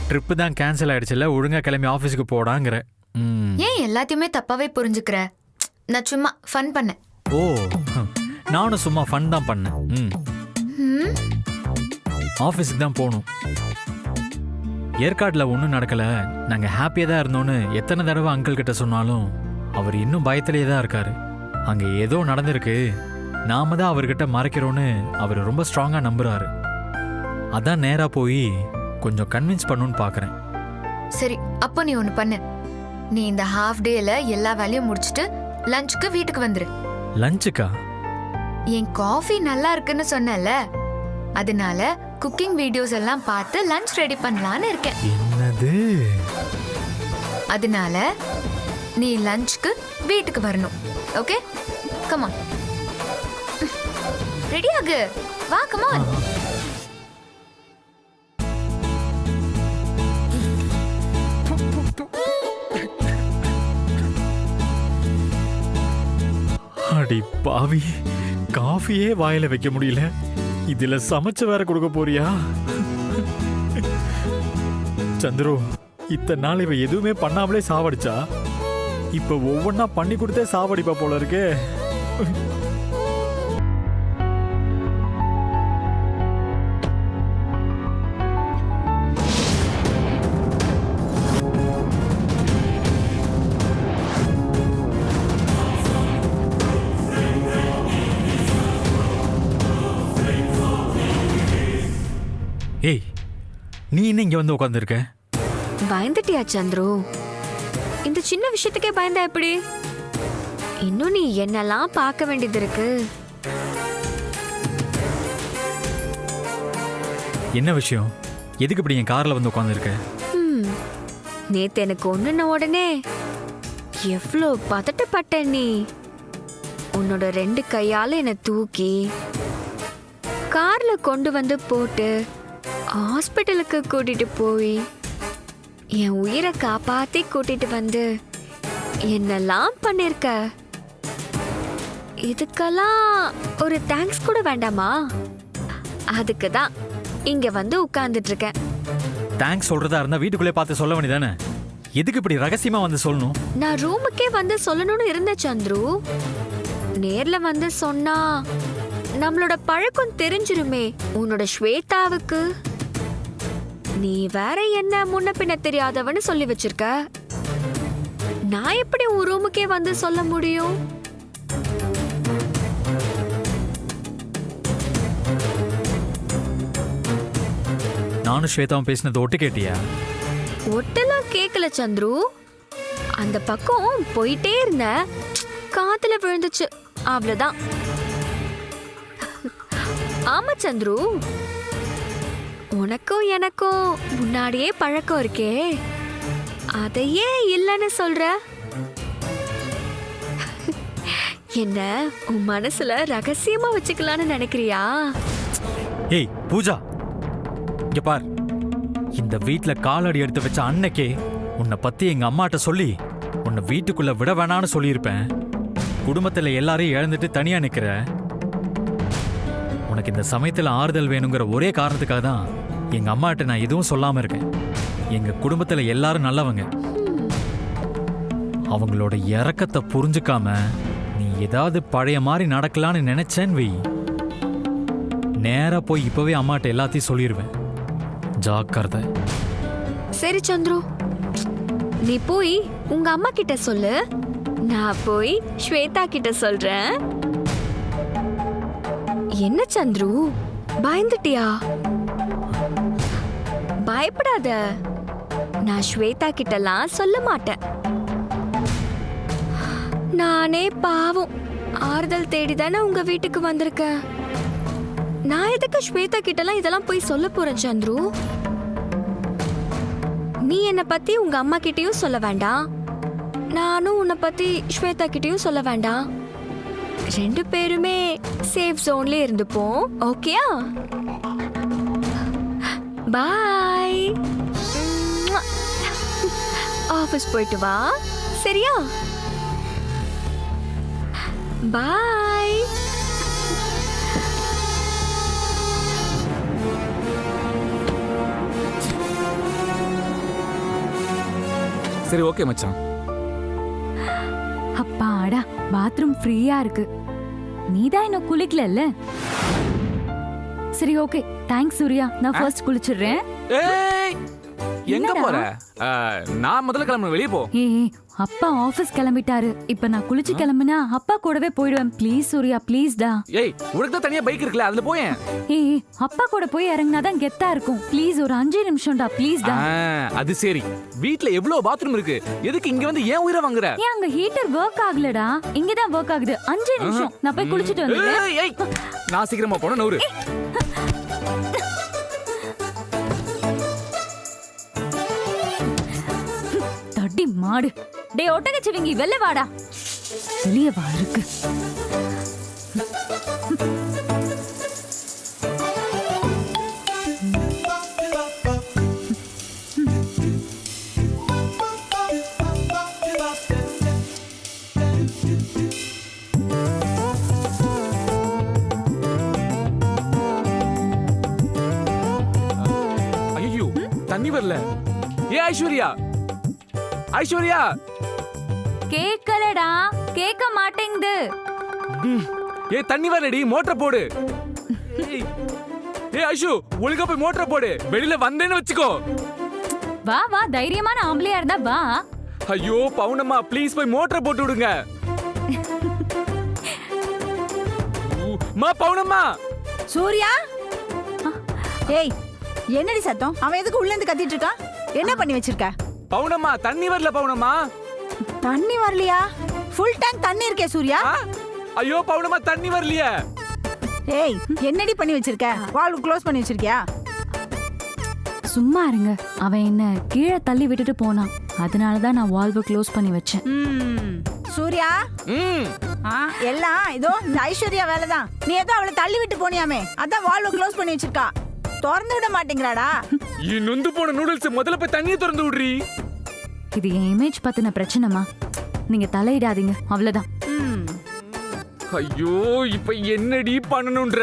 ட்ரிப்பு தான் கேன்சல் ஆயிடுச்சுல, ஒழுங்கா கிளம்பி ஆஃபீஸுக்கு போடாங்கிற. ஏன் எல்லாத்தையுமே தப்பாவே புரிஞ்சுக்கிற? நான் சும்மா ஃபன் பண்ணேன். ஓ, நானும் சும்மா ஃபன் தான் பண்ணேன். ஆஃபீஸுக்கு தான் போகணும். ஏற்காட்டில் ஒன்றும் நடக்கல, நாங்கள் ஹாப்பியாக தான் இருந்தோன்னு எத்தனை தடவை அங்கிள் கிட்ட சொன்னாலும் அவர் இன்னும் பயத்திலே தான் இருக்காரு. அங்கே ஏதோ நடந்திருக்கு, நாம தான் அவர்கிட்ட மறைக்கிறோன்னு அவர் ரொம்ப ஸ்ட்ராங்காக நம்புறாரு. அதான் நேராக போய் கொஞ்சம் கன்வின்ஸ் பண்ணணும்னு பார்க்குறேன். சரி, அப்போ நீ ஒன்று பண்ணு. நீ இந்த ஹாஃப் டேல எல்லா வேலையும் முடிச்சுட்டு லஞ்சுக்கு வீட்டுக்கு வந்துரு. லஞ்சுக்கா? என் காஃபி நல்லா இருக்குன்னு சொன்னல, அதனால குக்கிங் வீடியோஸ் எல்லாம் பார்த்து லஞ்ச் ரெடி பண்ணலான்னு இருக்கேன். என்னது? அதனால நீ லஞ்சுக்கு வீட்டுக்கு வரணும். Okay, come on. ரெடி ஆகு, வா, கம் ஆன். அடி பாவி, காஃபியே வாயில வைக்க முடியல, இதுல சமைச்சு வேற கொடுக்க போறியா? சந்துரு, இத்தனை நாள் இவ எதுவுமே பண்ணாமலே சாவடிச்சா, இப்ப ஒவ்வொன்னா பண்ணி கொடுத்தே சாவடிப்பா போல இருக்கு. ஏய், நீ என்ன இங்க வந்து உட்காந்துருக்க? பயந்துட்டியா சந்துரு? இந்த சின்ன விஷயத்துக்கே பயந்தா எப்படி? இன்னும் நீ என்னெல்லாம் பார்க்க வேண்டியது இருக்கு. என்ன விஷயம்? எதுக்கு இப்படி என் கார்ல வந்து உட்காந்துருக்க? நேத்து எனக்கு ஒண்ணுன உடனே எவ்வளோ பதட்டப்பட்ட நீ. உன்னோட 2 கையால என்னை தூக்கி கார்ல கொண்டு வந்து போட்டு ஹாஸ்பிட்டலுக்கு கூட்டிட்டு போய் என் உயிரை காப்பாத்தி கூட்டிட்டு வந்து என்னெல்லாம் பண்ணிருக்க. இதுக்கெல்லாம் ஒரு தேங்க்ஸ் கூட வேண்டாமா? அதுக்கு தான் இங்க வந்து உட்கார்ந்துட்டு இருக்கேன். தேங்க்ஸ் சொல்றதா இருந்தா வீட்டுக்குள்ளே பார்த்து சொல்ல வேண்டியதானே? எதுக்கு இப்படி ரகசியமா வந்து சொல்லணும்? நான் ரூமுக்கே வந்து சொல்லணும்னு இருந்தேன் சந்துரு. நேர்ல வந்து சொன்னா நம்மளோட பழக்கம் தெரிஞ்சிருமே உன்னோட ஸ்வேதாவுக்கு. நீ வேற என்ன முன்ன பின்ன தெரியாதவன்னு சொல்லி வச்சிருக்க. நான் எப்படி உன் ரூமுக்கே வந்து சொல்ல முடியும்? நானும் ஸ்வேதாவும் பேசினது ஒட்டு கேட்டியா? ஒட்டெல்லாம் கேட்கல சந்துரு. அந்த பக்கம் போயிட்டே இருந்த, காத்துல விழுந்துச்சு, அவ்வளவுதான். ஆமா சந்துரு, உனக்கும் எனக்கும் முன்னாடியே பழக்கம் இருக்கே, அதையே இல்லைன்னு சொல்ற. என்ன உன் மனசுல ரகசியமா வச்சுக்கலான்னு நினைக்கிறியா? ஏய் பூஜா, இங்க பார், இந்த வீட்ல காலடி எடுத்து வச்ச அன்னைக்கே உன்னை பத்தி எங்க அம்மாட்ட சொல்லி உன்னை வீட்டுக்குள்ள விட வேணான்னு சொல்லியிருப்பேன். குடும்பத்துல எல்லாரையும் இழந்துட்டு தனியா நிக்கிற. உனக்கு இந்த சமயத்துல ஆறுதல் வேணுங்கிற ஒரே காரணத்துக்காக தான் எங்க அம்மாட்ட நான் எதுவும் சொல்லாம இருக்கேன். எங்க குடும்பத்துல எல்லாரும் நல்லவங்க. அவங்களோட இறக்கத்தை புரிஞ்சுக்காம நீ ஏதாவது பழைய மாதிரி நடக்கலான்னு நினைச்சேன்னு வை, நேரா போய் இப்பவே அம்மாட்ட எல்லாத்தையும் சொல்லிடுவேன். ஜாக்கிரதை. சரி சந்துரு, நீ போய் உங்க அம்மா கிட்ட சொல்லு, நான் போய் ஸ்வேதா கிட்ட சொல்றேன். என்ன சந்துரு, பயந்துட்டியா? பயப்படாத, நான் ஸ்வேதா கிட்டலாம் சொல்ல மாட்டேன். நானே பாவம் ஆறுதல் தேடி தானே உங்க வீட்டுக்கு வந்திருக்கேன். நான் எதுக்கு ஸ்வேதா கிட்டலாம் இதெல்லாம் போய் சொல்ல போறேன் சந்துரு? நீ என்னை பத்தி உங்க அம்மா கிட்டயும் சொல்ல வேண்டாம், நானும் உன்னை பத்தி ஸ்வேதா கிட்டயும் சொல்ல வேண்டாம். 2 பேருமே சேஃப் ஜோன்ல இருந்துப்போம். ஓகேயா? பாய். ஆபீஸ் போயிட்டு வா, சரியா? பாய். சரி ஓகே மச்சான். அப்பாடா, பாத்ரூம் ஃப்ரீயா இருக்கு. நீதான் இன்னும் குளிக்கல. சரி ஓகே, தேங்க்ஸ் சூர்யா. நான் ஃபர்ஸ்ட் குளிச்சிடுறேன். ஏய் எங்க போற? நான் முதல்ல கிளம்பணும், வெளியே போ. ஏய், அப்பா ஆபீஸ் கிளம்பிட்டாரு. இப்ப நான் குளிச்சு கிளம்புனா அப்பா கூடவே போயிடுவேன். ப்ளீஸ் சூர்யா, ப்ளீஸ் டா. ஏய், உனக்கு தான் தனியா பைக் இருக்குல, அதுல போயேன். ஏய், அப்பா கூட போய் இறங்குனாதான் கெத்தா இருக்கும். ப்ளீஸ் ஒரு 5 நிமிஷம்டா, ப்ளீஸ் டா. அது சரி, வீட்ல எவ்வளவு பாத்ரூம் இருக்கு, எதுக்கு இங்க வந்து ஏன் உயிரை வாங்குற? ஏன் அங்க ஹீட்டர் ஒர்க் ஆகலடா? இங்க தான் ஒர்க் ஆகுது. 5 நிமிஷம், நான் போய் குளிச்சிட்டு வந்துடுறேன். ஏய், நான் சீக்கிரமா போன நவுரு. தடி மாடு. டே ஒட்டகச்சிவிங்கி, வெளில வாடா. வெளிய வா இருக்கு. ஐயோ, தண்ணி வரல. ஏ ஐஸ்வர்யா, ஐஸ்வர்யா. கேக்கலடா, கேட்க மாட்டேங்குது. ஏ தண்ணி வரலடி, மோட்டர் போடு. ஏ ஐஷு, ஒழுங்கா போய் மோட்டர் போடு. வெளியில வந்தேன்னு வச்சுக்கோ. வா வா, தைரியமான ஆம்பளையா இருந்தா வா. ஐயோ பவுனம்மா, ப்ளீஸ் போய் மோட்டர் போட்டு விடுங்க. மா பவுனம்மா. சூர்யா, ஏய் என்னடி சத்தம்? அவன் எதுக்கு உள்ள இருந்து கத்திட்டு இருக்கான்? என்ன பண்ணி வச்சிருக்க? பவுனம்மா, தண்ணி வரல பவுனம்மா. தண்ணி வரலையா? ஃபுல் டேங்க் தண்ணி இருக்கே சூர்யா. ஐயோ பவுனம்மா, தண்ணி வரலையே. ஏய், என்னடி பண்ணி வச்சிருக்க? வால்வு க்ளோஸ் பண்ணி வச்சிருக்கியா? சும்மா இருங்க, அவன் என்ன கீழே தள்ளி விட்டுட்டு போனான். அதனாலதான் நான் வால்வு க்ளோஸ் பண்ணி வச்சேன். சூர்யா, எல்லாம் இதோ இந்த ஐஸ்வர்யா வேலைதான். நீ ஏதோ அவளை தள்ளி விட்டு போனியாமே, அதான் வால்வு க்ளோஸ் பண்ணி வச்சிருக்கா. திறந்து விட மாட்டேங்கிறாடா. நொந்து போன நூடுல்ஸ் முதல்ல போய் தண்ணியை திறந்து விடுறீ. இது என் இமேஜ் பத்தின பிரச்சனைமா, நீங்க தலையிடாதீங்க, அவ்வளவுதான். ஐயோ, இப்ப என்னடி பண்ணணும்ன்ற?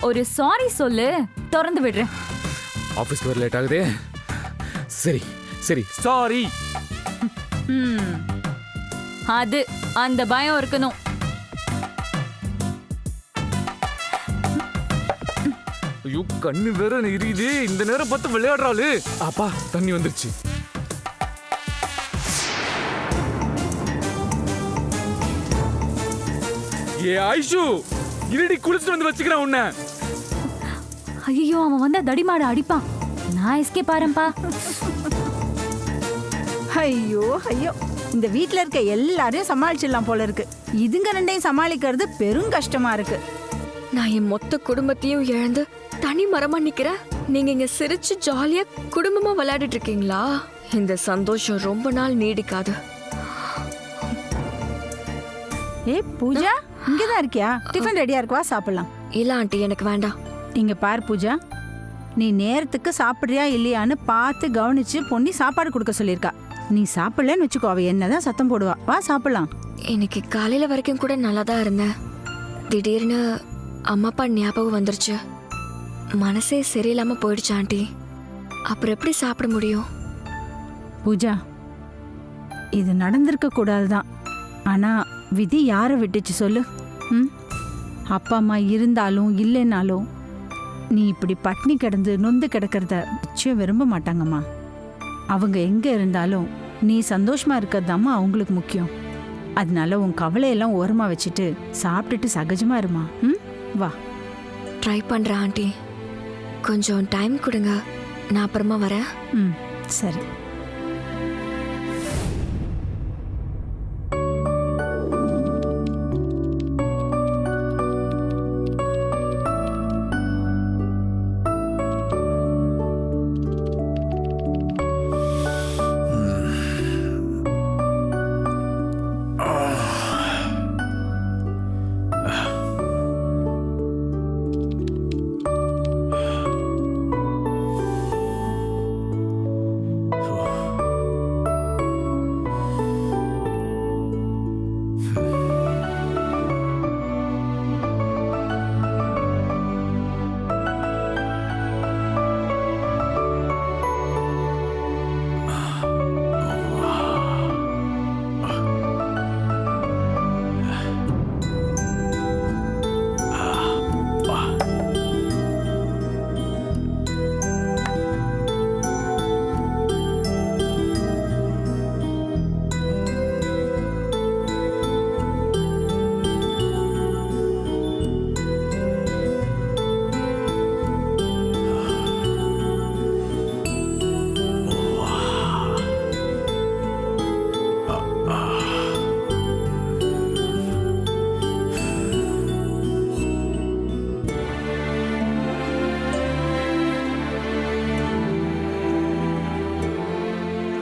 ஒரு சாரி சொல்லு, திறந்து விடுறேன். ஆபீஸ்க்கு வர லேட் ஆகுதே. சரி சரி, சாரி. அது அந்த பயம் இருக்கணும். ஐயோ, கண்ணு வேற எரியுது. இந்த நேரம் பார்த்து விளையாடுறாளு. அப்பா, தண்ணி வந்துருச்சு. ஏ ஐஷு, இருடி குளிச்சுட்டு வந்து வச்சுக்கிறேன் உன்னை. ஐயோ, அவன் வந்தா தடிமாட அடிப்பான். நான் எஸ்கேப் ஆறேன்பா. ஐயோ ஐயோ, இந்த வீட்ல இருக்க எல்லாரையும் சமாளிச்சிடலாம் போல இருக்கு. இதுங்க ரெண்டையும் சமாளிக்கிறது பெரும் கஷ்டமா இருக்கு. நான் என் மொத்த குடும்பத்தையும் இழந்து தனி மரமா நிக்கிறேன். நீங்க இங்க சிரிச்சு ஜாலியா குடும்பமா விளையாடிட்டு இருக்கீங்களா? இந்த சந்தோஷம் ரொம்ப நாள் நீடிக்காது. ஏ பூஜா, இங்கதான் இருக்கியா? டிஃபன் ரெடியா இருக்குவா, சாப்பிடலாம். இல்ல ஆண்டி, எனக்கு வேண்டாம். இங்க பார் பூஜா, நீ நேரத்துக்கு சாப்பிடுறியா இல்லையான்னு பார்த்து கவனிச்சு பொண்ணி சாப்பாடு கொடுக்க சொல்லியிருக்கா. நீ சாப்பிடலன்னு வச்சுக்கோ, அவ என்னதான் சத்தம் போடுவா. வா சாப்பிடலாம். இன்னைக்கு காலையில வரைக்கும் கூட நல்லா தான் இருந்தேன். திடீர்னு அம்மா அப்பா ஞாபகம் வந்துருச்சு. மனசே சரியில்லாம போயிடுச்சு ஆண்டி. அப்புறம் எப்படி சாப்பிட முடியும்? பூஜா, இது நடந்திருக்க கூடாதுதான். ஆனா விதி யாரை விட்டுச்சு சொல்லு? ம், அப்பா அம்மா இருந்தாலும் இல்லைனாலும் நீ இப்படி பட்னி கிடந்து நொந்து கிடக்கிறத நிச்சயம் விரும்ப மாட்டாங்கம்மா. அவங்க எங்க இருந்தாலும் நீ சந்தோஷமா இருக்கிறதாம்மா அவங்களுக்கு முக்கியம். அதனால உன் கவலையெல்லாம் ஓரமா வச்சுட்டு சாப்பிட்டுட்டு சகஜமா இருமா. ம், வா. ட்ரை பண்றேன் ஆண்டி. கொஞ்சம் டைம் கொடுங்க, நான் அப்புறமா வரேன். ம், சரி.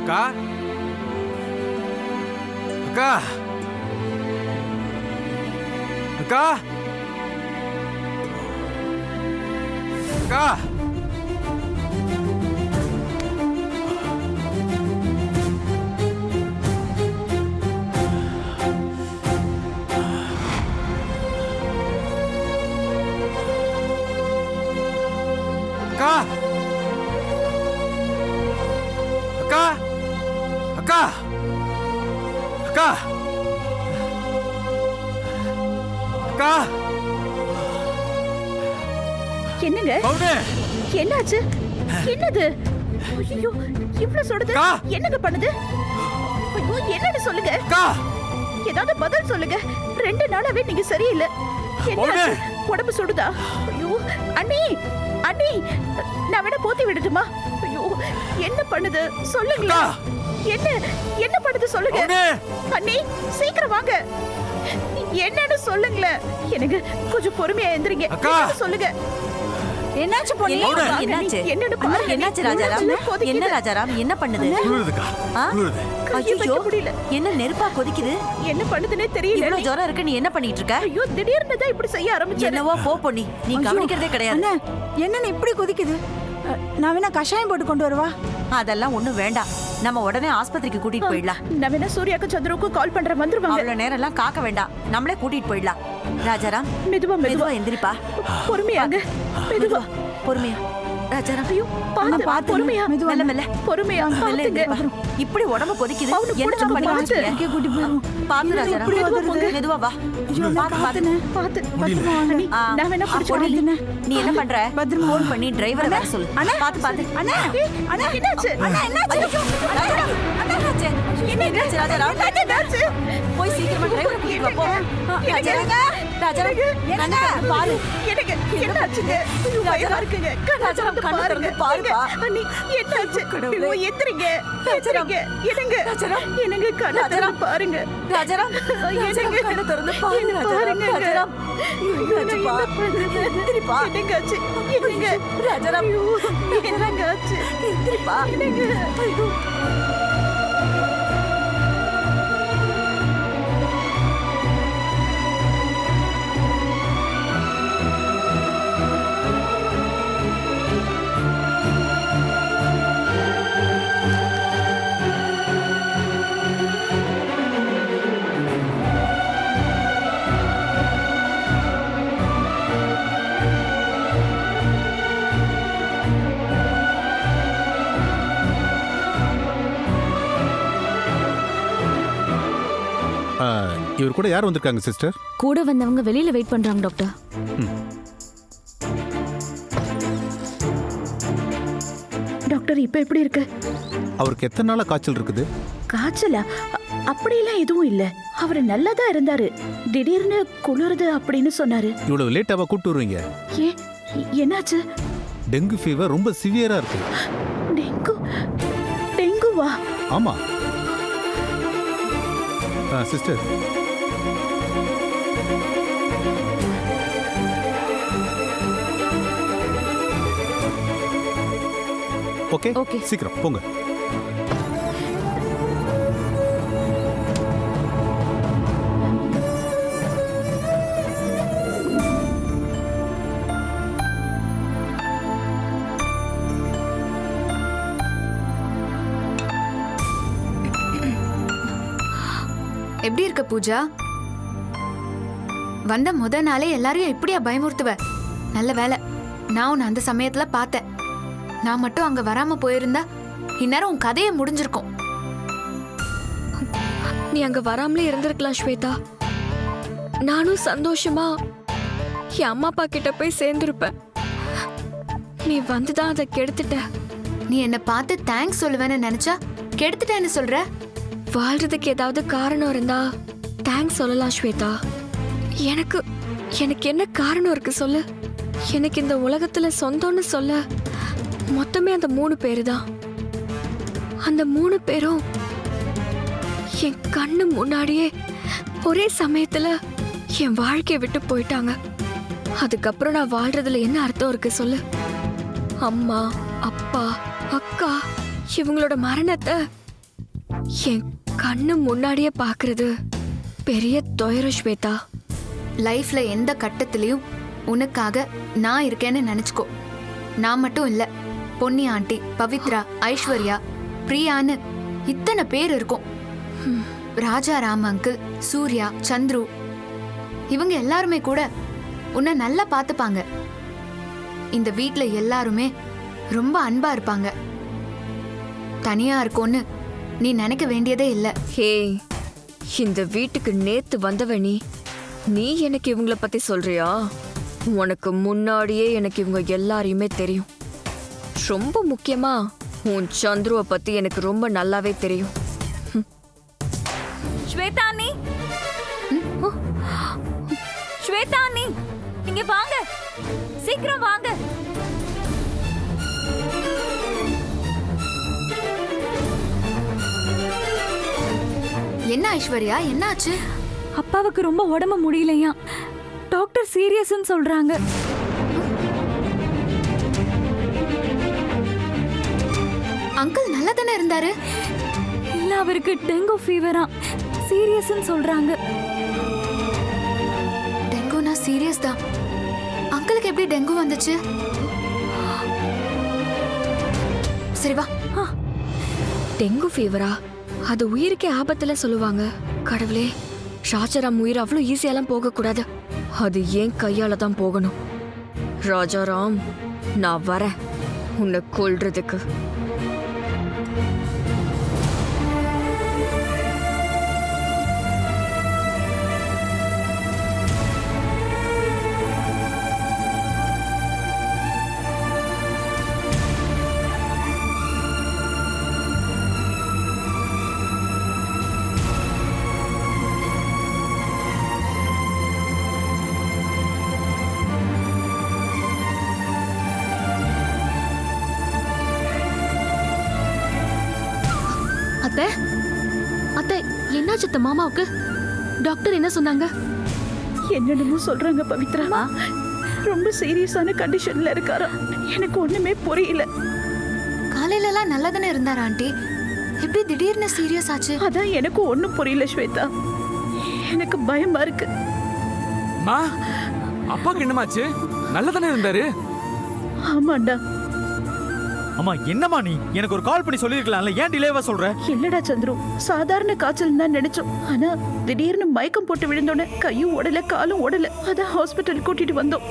அக்கா அக்கா அக்கா அக்கா அக்கா அக்கா அக்கா அக்கா என்னங்க என்னாச்சு? என்னது? ஐயோ, இவ்ளோ சுடுது. என்னங்க பண்ணுது? ஐயோ, என்னன்னு சொல்லுங்க. ஏதாவது பதில் சொல்லுங்க. 2 நாளாவே நீங்க சரியில்லை. என்னாச்சு? உடம்பு சுடுதா? ஐயோ, அண்ணி அண்ணி, நான் வேணா போத்தி விடட்டுமா? ஐயோ, என்ன பண்ணுது சொல்லுங்களா? என்ன பண்ணுது சொல்லுங்க. அண்ணி, சீக்கிரம் வாங்க. என்னன்னு சொல்லுங்களேன். எனக்கு கொஞ்சம் பொறுமையா எந்திரிங்க. சொல்லுங்க. என்னாச்சு பொண்ணு? என்னாச்சு? என்னன்னு பாருங்க. என்னாச்சு ராஜாராம்? என்ன ராஜாராம்? என்ன பண்ணுது? ஐயோ, என்ன நெருப்பா கொதிக்குது? என்ன பண்ணுதுன்னே தெரியல. இவ்வளவு ஜுரம் இருக்கு, நீ என்ன பண்ணிட்டு இருக்க? ஐயோ, திடீர்னு தான் இப்படி செய்ய ஆரம்பிச்சேன். என்னவோ போ பொண்ணி, நீ கவனிக்கிறதே கிடையாது. என்னன்னு இப்படி கொதிக்குது? நான் வேணா கஷாயம் போட்டு கொண்டு வரவா? அதெல்லாம் ஒண்ணும் வேண்டாம், நம்ம உடனே ஆஸ்பத்திரிக்கு கூட்டிட்டு போயிடலாம். நான் வேணா சூர்யாக்கு சந்திரவுக்கு கால் பண்றேன், வந்துருவாங்க. அவ்வளவு நேரம் எல்லாம் காக்க வேண்டாம், நம்மளே கூட்டிட்டு போயிடலாம். ராஜாராம், மெதுவா மெதுவா எந்திரிப்பா. பொறுமையாங்க, மெதுவா பொறுமையா. ராஜாராம், ஐயோ, பாத்து பொறுமையா, மெல்ல மெல்ல பொறுமையா. மெல்ல எந்திரிப்பா. இப்படி உடம்பு கொதிக்குது, என்ன பண்ணி கூட்டி போயிரும். பாத்து ராஜாராம், மெதுவா வா. பாத்து அண்ணி, நான் வேணா பிடிச்சு. நீ என்ன பண்ற? போன் பண்ணி டிரைவரை வர சொல்லு. பாத்து பாத்து. அண்ணா அண்ணா, என்னாச்சு? அண்ணா என்னாச்சு? என்னாச்சு ராஜாராம்? என்னாச்சு? போய் சீக்கிரமா டிரைவரை கூட்டிட்டு வா. போ ராஜாராம், பாரு. எனக்கு என்னாச்சுங்க? பயமா இருக்குங்க. ராஜாராம், கண்ணு திறந்து பாருப்பா. அண்ணி, என்னாச்சு? ஐயோ, எந்திரிங்க, எந்திரிங்க. என்னங்க என்னங்க, கண்ணு திறந்து பாருங்க. ராஜாராம், என்னங்க, கண்ணு திறந்து பாருங்க. பாருங்க. ராஜாராம், என்னாச்சுப்பா? எந்திரிப்பா. என்னங்காச்சு? என்னங்க ராஜாராம், என்னங்காச்சு? எந்திரிப்பா. என்னங்க? ஐயோ. இவர் கூட யார் வந்திருக்காங்க சிஸ்டர்? கூட வந்தவங்க வெளியில வெயிட் பண்றாங்க டாக்டர். டாக்டர் இப்ப எப்படி இருக்கு? அவருக்கு எத்தனை நாளா காய்ச்சல் இருக்குது? காய்ச்சலா? அப்படியெல்லாம் எதுவும் இல்ல. அவர் நல்லா தான் இருந்தாரு. திடீர்னு குளிருது அப்படின்னு சொன்னாரு. இவ்வளவு லேட்டாவா கூட்டு வருவீங்க? ஏன் என்னாச்சு? டெங்கு ஃபீவர் ரொம்ப சிவியரா இருக்கு. டெங்குவா? ஆமா சிஸ்டர். ஓகே சீக்கிரம் போங்க. எப்படி இருக்க பூஜா? வந்த முத நாளே எல்லாரையும் இப்படியா பயமுறுத்துவ? நல்ல வேலை நான் உன்னை அந்த சமயத்துல பார்த்தேன். நான் மட்டும் அங்க வராம போயிருந்தா இந்நேரம் உன் கதையை முடிஞ்சிருக்கும். நீ அங்க வராமலே இருந்திருக்கலாம் ஸ்வேதா. நானும் சந்தோஷமா என் அம்மா அப்பா கிட்ட போய் சேர்ந்திருப்பேன். நீ வந்துதான் அதை கெடுத்துட்ட. நீ என்ன பார்த்து தேங்க்ஸ் சொல்லுவேன்னு நினைச்சா கெடுத்துட்டேன்னு சொல்ற. வாழ்றதுக்கு ஏதாவது காரணம் இருந்தா தேங்க்ஸ் சொல்லலாம் ஸ்வேதா. எனக்கு எனக்கு என்ன காரணம் இருக்கு சொல்லு. எனக்கு இந்த உலகத்துல சொந்தம்னு சொல்ல மொத்தமே அந்த 3 பேரு தான். அந்த 3 பேரும் என் கண்ணு முன்னாடியே ஒரே சமயத்துல என் வாழ்க்கையை விட்டு போயிட்டாங்க. அதுக்கப்புறம் நான் வாழ்றதுல என்ன அர்த்தம் இருக்கு சொல்லு. அம்மா அப்பா அக்கா இவங்களோட மரணத்தை என் கண்ணு முன்னாடியே பாக்குறது பெரிய துயரம் ஸ்வேதா. லைஃப்ல எந்த கட்டத்திலையும் உனக்காக நான் இருக்கேன்னு நினைச்சுக்கோ. நான் மட்டும் இல்ல, பொன்னி ஆண்டி, பவித்ரா, ஐஸ்வர்யா, பிரியான்னு இத்தனை பேர் இருக்கும். ராஜாராம் அங்கிள், சூர்யா, சந்துரு இவங்க எல்லாருமே கூட உன்னை நல்லா பார்த்துப்பாங்க. இந்த வீட்ல எல்லாருமே ரொம்ப அன்பா இருப்பாங்க. தனியா இருக்கோன்னு நீ நினைக்க வேண்டியதே இல்ல. ஹே, இந்த வீட்டுக்கு நேத்து வந்தவ நீ எனக்கு இவங்கள பத்தி சொல்றியா? உனக்கு முன்னாடியே எனக்கு இவங்க எல்லாரையுமே தெரியும். ரொம்ப முக்கியமா உன் சந்துருவை பத்தி எனக்கு ரொம்ப நல்லாவே தெரியும். ஸ்வேதா அண்ணி, ஸ்வேதா அண்ணி, இங்க வாங்க, சீக்கிரம் வாங்க. என்ன ஐஸ்வர்யா, என்னாச்சு? அப்பாவுக்கு ரொம்ப உடம்பு முடியலையா, டாக்டர் சீரியஸ்ன்னு சொல்றாங்க. அங்கிள் நல்லா தானே இருந்தாரு? இல்ல, அவருக்கு டெங்கு ஃபீவரா, சீரியஸ்ன்னு சொல்றாங்க. டெங்குனா சீரியஸ் தான். அங்கிளுக்கு எப்படி டெங்கு வந்துச்சு? சரி வா. டெங்கு ஃபீவரா? அது உயிருக்கே ஆபத்துல சொல்லுவாங்க. கடவுளே, ராஜாராம் உயிர் அவ்வளவு ஈஸியாலாம் போக கூடாது. அது ஏன் கையால தான் போகணும். ராஜாராம், நான் வரேன் உன்னை கொல்றதுக்கு. அத்தை, அத்தை, என்னாச்சு மாமாவுக்கு? டாக்டர் என்ன சொன்னாங்க? என்னென்னமோ சொல்றாங்க பவித்ரா. ரொம்ப சீரியஸான கண்டிஷன்ல இருக்காரா. எனக்கு ஒண்ணுமே புரியல. காலையில எல்லாம் நல்லா தானே இருந்தாரா ஆண்டி? எப்படி திடீர்னு சீரியஸ் ஆச்சு? அதான் எனக்கு ஒண்ணும் புரியல ஸ்வேதா. எனக்கு பயமா இருக்கு. மா, அப்பாக்கு என்னமாச்சு? நல்லா தானே இருந்தாரு. ஆமாண்டா. அம்மா என்னம்மா நீ எனக்கு ஒரு கால் பண்ணி சொல்லிருக்கலாம்ல, ஏன் டிலேவா சொல்ற? இல்லடா சந்துரு, சாதாரண காய்ச்சல் தான் நினைச்சோம். ஆனா திடீர்னு மயக்கம் போட்டு விழுந்தோட கையும் உடல காலும் உடல. அதான் ஹாஸ்பிட்டல் கூட்டிட்டு வந்தோம்.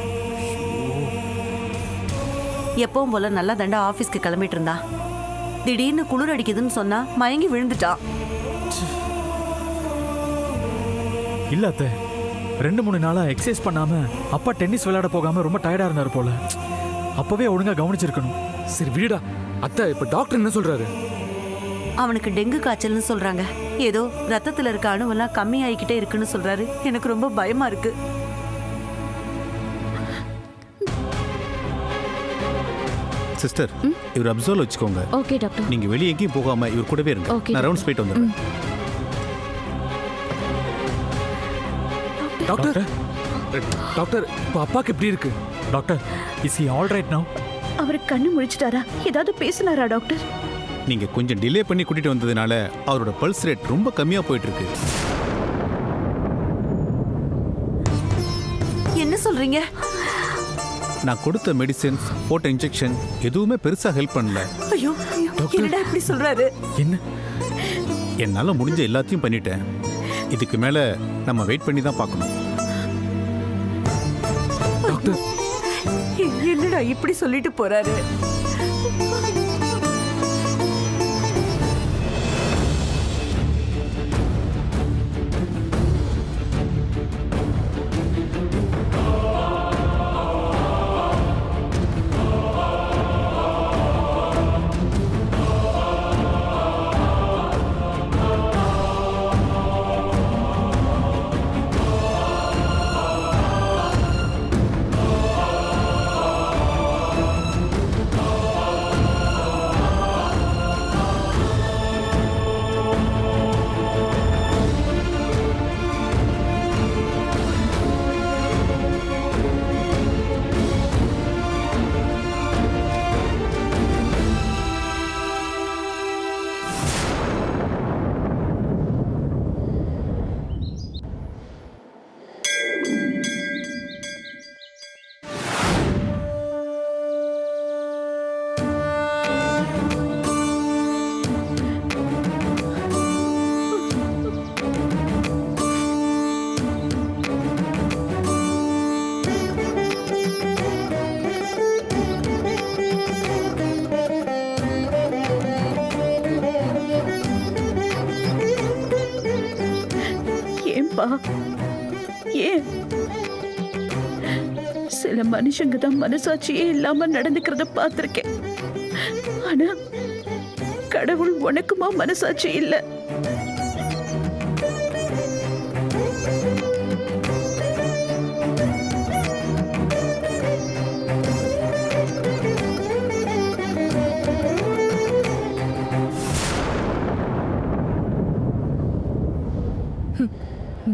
எப்பவும் போல நல்லா தண்டா ஆபீஸ்க்கு கிளம்பிட்டு இருந்தா. திடீர்னு குளிர் அடிக்குதுன்னு சொன்னா மயங்கி விழுந்துட்டா. இல்ல அத்தை 2-3 நாளா எக்ஸசைஸ் பண்ணாம அப்பா டென்னிஸ் விளையாட போகாம ரொம்ப டயர்டா இருந்தாரு போல. அப்பவே ஒழுங்கா கவனிச்சிருக்கணும். சரி விடுடா. அத்தை இப்ப டாக்டர் என்ன சொல்றாரு? அவனுக்கு டெங்கு காய்ச்சல்னு சொல்றாங்க. ஏதோ ரத்தத்துல இருக்க அணுவெல்லாம் கம்மி ஆகிக்கிட்டே இருக்குன்னு சொல்றாரு. எனக்கு ரொம்ப பயமா இருக்கு. சிஸ்டர் இவர் அப்சர்வ் வச்சுக்கோங்க. Okay doctor. நீங்க வெளியே எங்கேயும் போகாம இவர் கூடவே இருங்க. நான் ரவுண்ட்ஸ் போயிட்டு வந்துடுறேன். டாக்டர் டாக்டர் இப்ப அப்பாக்கு எப்படி இருக்கு? Doctor is he all right now? அவர் கண்ணு முழிச்சிட்டாரா? ஏதாவது பேசினாரா டாக்டர்? நீங்க கொஞ்சம் டிலே பண்ணி கூட்டிட்டு வந்ததுனால அவரோட பல்ஸ் ரேட் ரொம்ப கம்மியா போயிட்டு இருக்கு. என்ன சொல்றீங்க? நான் கொடுத்த மெடிசின்ஸ் போட்ட இன்ஜெக்ஷன் எதுவுமே பெருசா ஹெல்ப் பண்ணல. ஐயோ என்னடா இப்படி சொல்றாரு? என்ன? என்னால முடிஞ்ச எல்லாத்தையும் பண்ணிட்டேன். இதுக்கு மேல நம்ம வெயிட் பண்ணி தான் பார்க்கணும். டாக்டர் என்னடா இப்படி சொல்லிட்டு போறாரு? ஏன் சில மனுஷங்க தான் மனசாட்சியே இல்லாம நடந்துக்கிறத பார்த்திருக்கேன். ஆனா கடவுள் உனக்குமா மனசாட்சி இல்ல?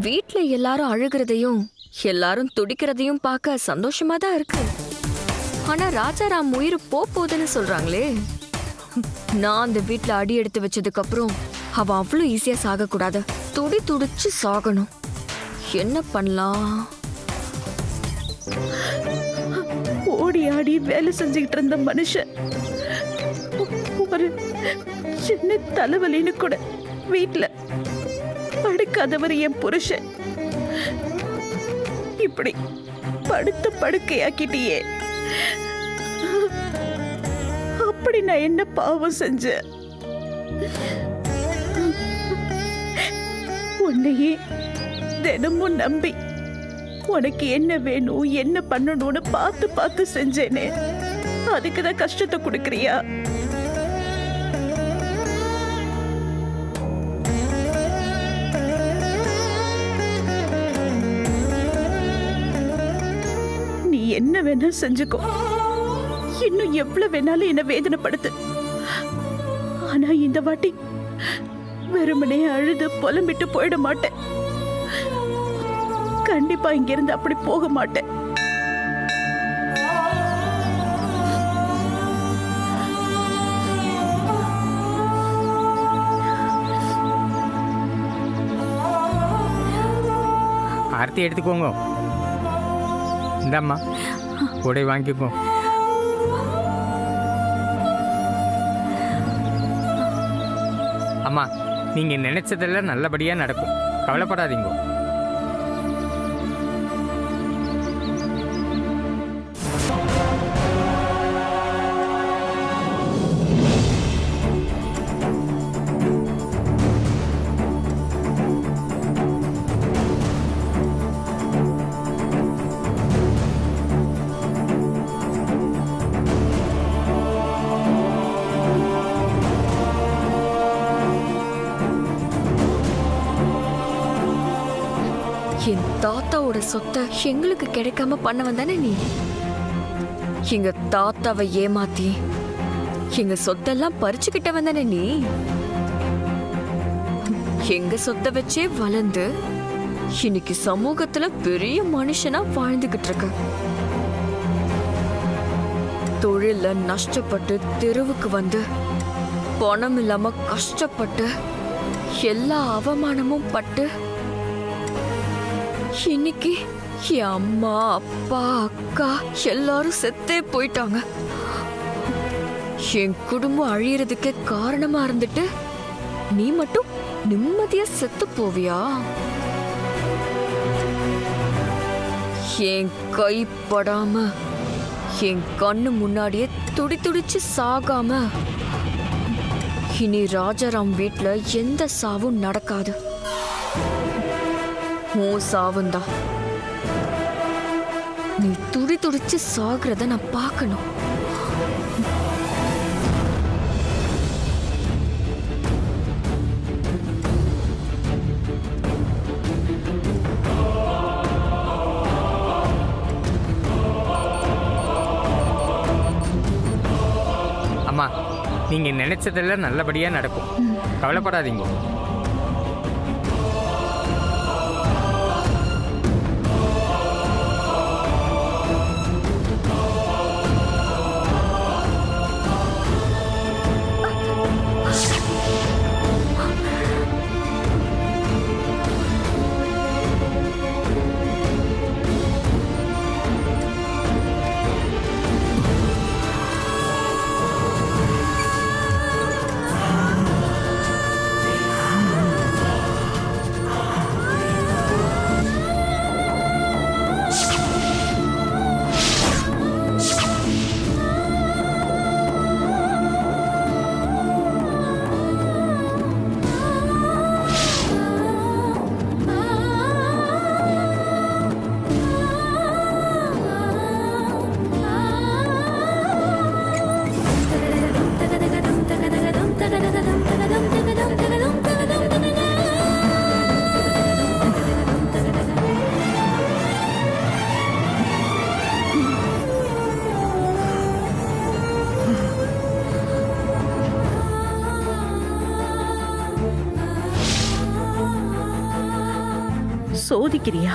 வீட்ல எல்லாரும் அழுகிறதையும் எல்லாரும் துடிக்கிறதையும் பார்க்க சந்தோஷமா தான் இருக்கு. ஆனா ராஜாராம் உயிர் போகுதுன்னு சொல்றாங்களே. நான் அந்த வீட்ல அடி எடுத்து வச்சதுக்கு அப்புறம் அவ அவ்வளவு ஈஸியா சாக கூடாது. துடிச்சு சாகணும். என்ன பண்ணலாம்? ஓடி ஆடி வேலை செஞ்சுக்கிட்டு இருந்த மனுஷன் ஒரு சின்ன தலைவலின்னு கூட வீட்ல படுக்காதவர் என் புருஷன். இப்படி படுத்த படுக்கையாக்கிட்டியே. அப்படி நான் என்ன பாவம் செஞ்சேன்? உன்னையே தினமும் நம்பி உனக்கு என்ன வேணும் என்ன பண்ணணும்னு பார்த்து பார்த்து செஞ்சேனே. அதுக்குதான் கஷ்டத்தை கொடுக்கறியா? என்ன வேணா செஞ்சுக்கோ. இன்னும் எவ்வளவு வேணாலும் என்ன வேதனைப்படுத்து. ஆனா இந்த வாட்டி வெறுமனே அழுது புலம்பிட்டு போயிட மாட்டேன். கண்டிப்பா இங்க இருந்து அப்படி போக மாட்டேன். ஆர்த்தி எடுத்துக்கோங்க. இந்தாம்மா உடை வாங்கிக்கோ. அம்மா நீங்கள் நினைச்சதெல்லாம் நல்லபடியாக நடக்கும், கவலைப்படாதீங்க. அப்பாவோட சொத்தை எங்களுக்கு கிடைக்காம பண்ணவன் தானே நீ. எங்க தாத்தாவை ஏமாத்தி எங்க சொத்தெல்லாம் பறிச்சுக்கிட்டவன் தானே நீ. எங்க சொத்தை வச்சே வளர்ந்து இன்னைக்கு சமூகத்துல பெரிய மனுஷனா வாழ்ந்துகிட்டு இருக்க. தொழில நஷ்டப்பட்டு தெருவுக்கு வந்து பணம் இல்லாம கஷ்டப்பட்டு எல்லா அவமானமும் பட்டு இன்னைக்கு என் அம்மா அப்பா அக்கா எல்லாரும் செத்தே போயிட்டாங்க. என் குடும்பம் அழியறதுக்கு காரணமா இருந்துட்டு நீ மட்டும் நிம்மதியா செத்து போவியா? என் கைப்படாம என் கண்ணு முன்னாடியே துடி துடிச்சு சாகாம இனி ராஜாராம் வீட்ல எந்த சாவும் நடக்காது. உன் சாவுந்தான். நீ துடி துடிச்சு சாகுறத நான் பார்க்கணும். அம்மா, நீங்க நினைச்சதெல்லாம் நல்லபடியா நடக்கும், கவலைப்படாதீங்க. சோதிக்கிறியா?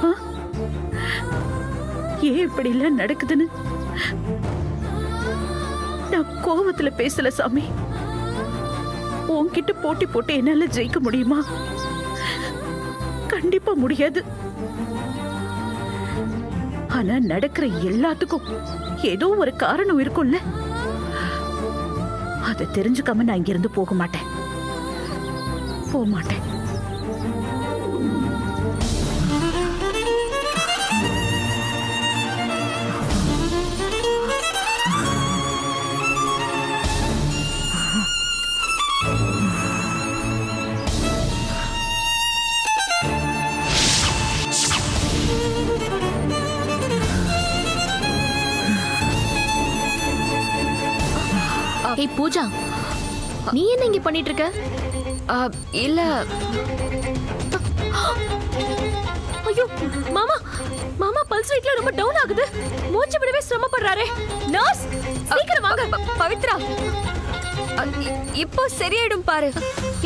ஆ? ஏன் இப்படி எல்லாம் நடக்குதுன்னு நான் கோவத்துல பேசல சாமி. உன்கிட்ட போட்டி போட்டு என்னால ஜெயிக்க முடியுமா? கண்டிப்பா முடியாது. ஆனா நடக்கிற எல்லாத்துக்கும் ஏதோ ஒரு காரணம் இருக்கும்ல. அதை தெரிஞ்சுக்காம நான் இங்கிருந்து போக மாட்டேன். போக மாட்டேன். ஏய் பூஜா, நீ என்ன இங்க பண்ணிட்டு இருக்க? இல்ல. ஐயோ மாமா, மாமா பல்ஸ் ரேட்ல ரொம்ப டவுன் ஆகுது. மூச்சு விடவே சிரமப்படுறாரே. நர்ஸ் சீக்கிரம் வாங்க. பவித்ரா, இப்போ சரியாயிடும் பாரு.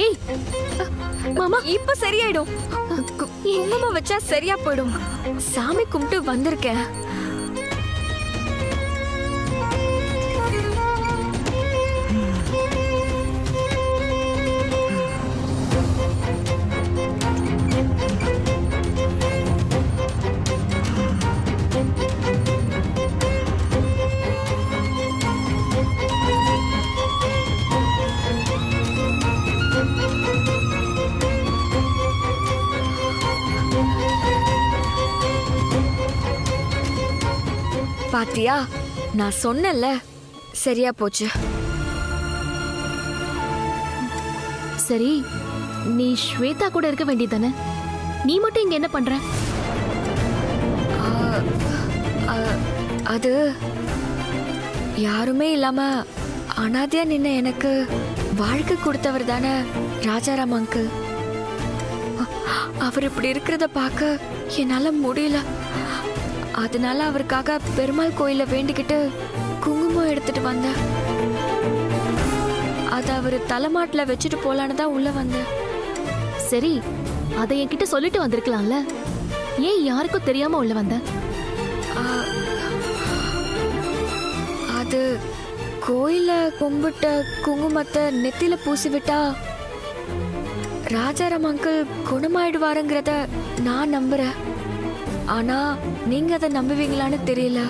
ஏய் மாமா, இப்போ சரியாயிடும். குங்குமம் வச்சா சரியா போயிடும். சாமி கும்பிட்டு வந்திருக்கேன். பாத்தியா, நான் சொன்னேன்ல, சரியா போச்சு. சரி, நீ ஸ்வேதா கூட இருக்க வேண்டியதானே? நீ மட்டும் இங்க என்ன பண்ற? அது யாருமே இல்லாம அனாதையா நின்ன எனக்கு வாழ்க்கை கொடுத்தவர் தானே ராஜாராம் அங்கிள். அவர் இப்படி இருக்கிறத பார்க்க என்னால முடியல. அதனால அவருக்காக பெருமாள் கோயில வேண்டிக்கிட்டு குங்குமம் எடுத்துட்டு வந்தேன். அத அவரு தலைமாட்டில் வச்சுட்டு போலான்னு தான் உள்ள வந்தேன். சரி, அதை என்கிட்ட சொல்லிட்டு வந்திருக்கலாம்ல. ஏன் யாருக்கும் தெரியாம உள்ள வந்த? அது கோயில கும்பிட்ட குங்குமத்தை நெத்தியில பூசி விட்டா ராஜாராம் அங்கிள் குணமாயிடுவாருங்கிறத நான் நம்புறேன். ஆனா நீங்க அதை நம்புவீங்களான்னு தெரியல.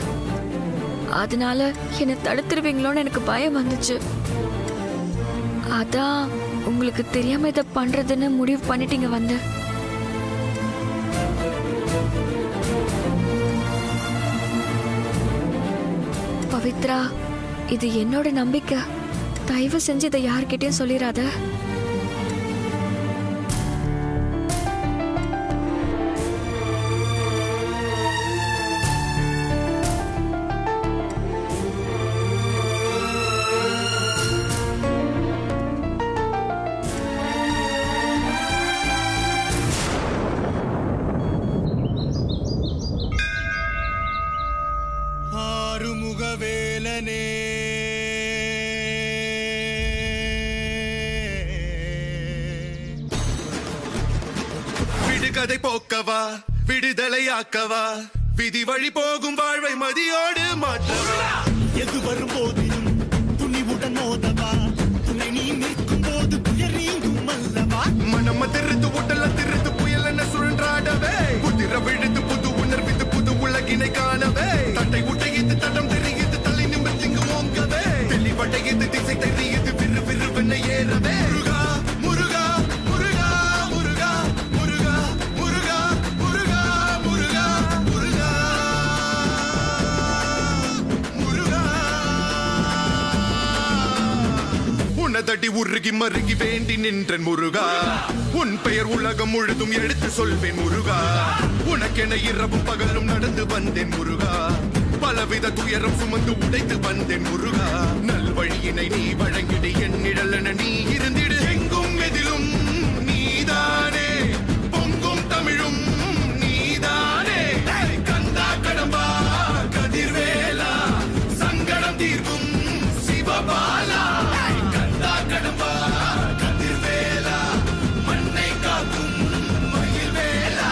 அதனால என்னை தடுத்துருவீங்களோன்னு எனக்கு பயம் வந்துச்சு. அதான் உங்களுக்கு தெரியாம இதை பண்றதுன்னு முடிவு பண்ணிட்டீங்க வந்து. பவித்ரா, இது என்னோட நம்பிக்கை. தயவு செஞ்சு இதை யார்கிட்டயும் சொல்லிடாத. ஆறுமுகவேலனே, விடுகதை போக்கவா, விடுதலையாக்கவா, விதி வழி போகும் வாழ்வை மதியோடு மாற்றவா. எது வரும் போதிலும் துணிவுடன் மோதவா, துணை நீ நிற்கும் போது புயல் நீங்கும் அல்லவா. மனம் திருத்து உடல திருத்து புயல் என சுழன்றாடவே, புதிர விழுந்து புது உணர்வித்து புது உலகினை காணவே. தட்டை உடையது தடம் தெரியுது தலை நிமிர்த்திங்கு ஓங்கவே, தெளிவடையது திசை தெரியுது விறு விறுவென ஏறவே. முருகா முருகா முருகா முருகா முருகா முருகா முருகா முருகா முருகா முருகா. உனதடி உருகி மருகி வேண்டி நின்றன் முருகா, உன் பெயர் உலகம் முழுதும் எடுத்து சொல்வேன் முருகா. உனக்கென இரவும் பகலும் நடந்து வந்தேன் முருகா, பலவித துயரம் சுமந்து உடைத்து வந்தேன் முருகா. நல்வழியினை நீ வழங்கிடு, என் நிழலென நீ இருந்திடு. எங்கும் எதிலும் நீதானே, பொங்கும் தமிழும் நீதானே. கந்தா கடம்பா கதிர்வேலா, சங்கடம் தீர்க்கும் சிவபாலா. கந்தா கடம்பா கதிர்வேலா, மண்ணை காக்கும் மயில்வேலா.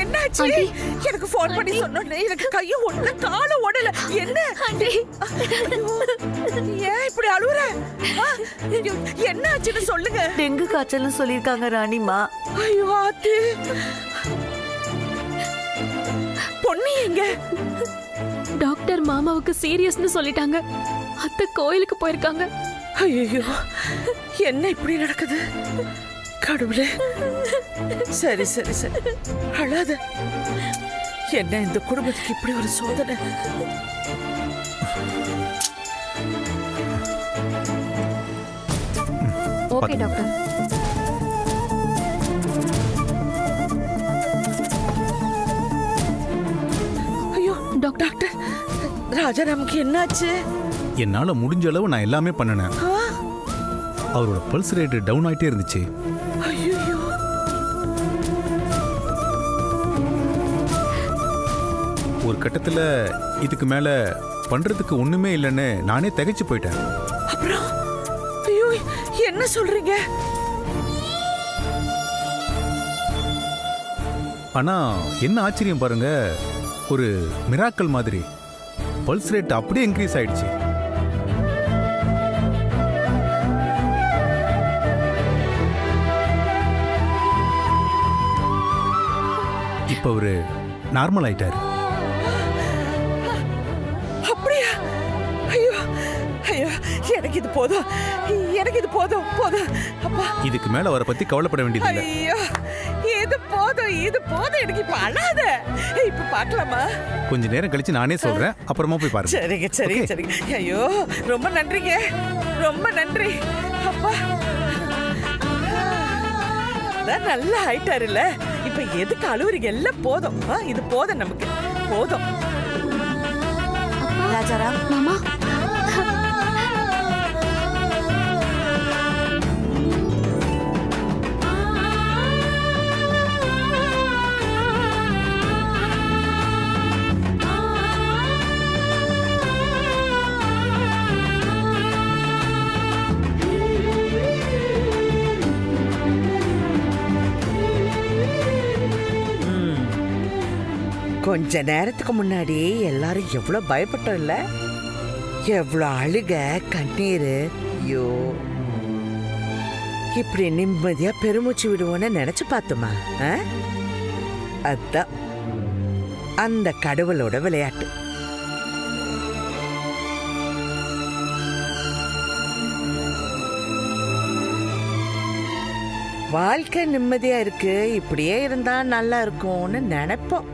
என்னாச்சு? எனக்கு போன் பண்ணி சொன்னே. எனக்கு கையும் ஒண்ணு காலும் ஓடல. என்ன ஏன் இப்படி அழுவுற? என்னாச்சுன்னு சொல்லுங்க. டெங்கு காய்ச்சல்னு சொல்லியிருக்காங்க ராணிமா. ஐயோ ஆத்தி, பொண்ணு எங்க? டாக்டர் மாமாவுக்கு சீரியஸ்னு சொல்லிட்டாங்க. அத்தை கோயிலுக்கு போயிருக்காங்க. ஐயோ, என்ன இப்படி நடக்குது? கடவுளே. சரி சரி சரி, அழாத. என்ன இந்த குடும்பத்துக்கு இப்படி ஒரு சோதனை? Okay doctor. ஐயோ டாக்டர், ராஜாராமுக்கு என்னாச்சு? என்னால முடிஞ்ச அளவு நான் எல்லாமே பண்ணினேன். அவரோட பல்ஸ் ரேட் டவுன் ஆயிட்டே இருந்துச்சு. ஐயோ, ஒரு கட்டத்துல இதுக்கு மேல பண்றதுக்கு ஒண்ணுமே இல்லைன்னு நானே திகைச்சு போயிட்டேன். அப்புறம் ஐயோ, என்ன சொல்றீங்க? ஆனா என்ன ஆச்சரியம் பாருங்க, ஒரு மிராக்கல் மாதிரி பல்ஸ் ரேட் அப்படியே இன்க்ரீஸ் ஆயிடுச்சு. இப்ப அவரு நார்மல் ஆயிட்டாரு. அப்படியா? ஐயோ ஐயோ, எனக்கு இது போதும், எனக்கு இது போதும் போதும் அப்பா. இதுக்கு மேல அவரை பத்தி கவலைப்பட வேண்டியதில்லை. ஐயோ இது போதும், இது போதும். எனக்கு இப்ப அழாத. இப்ப பார்க்கலாமா? கொஞ்ச நேரம் கழிச்சு நானே சொல்றேன், அப்புறமா போய் பாருங்க. சரிங்க சரிங்க சரிங்க. ஐயோ ரொம்ப நன்றிங்க, ரொம்ப நன்றி அப்பா. அதான் நல்லா ஆயிட்டாருல்ல. இப்ப எதுக்கு அழுவுறீங்க? எல்லாம் போதும். இது போதும், நமக்கு போதும். ராஜாராம் மாமா கொஞ்ச நேரத்துக்கு முன்னாடி எல்லாரும் எவ்வளவு பயப்பட்டோம் இல்ல? எவ்வளவு அழுக, கண்ணீர். ஐயோ இப்படி நிம்மதியா பெருமூச்சு விடுவோன்னு நினைச்சு பார்த்தோமா? அதான் அந்த கடவுளோட விளையாட்டு. வாழ்க்கை நிம்மதியா இருக்கு, இப்படியே இருந்தா நல்லா இருக்கும்னு நினைப்போம்.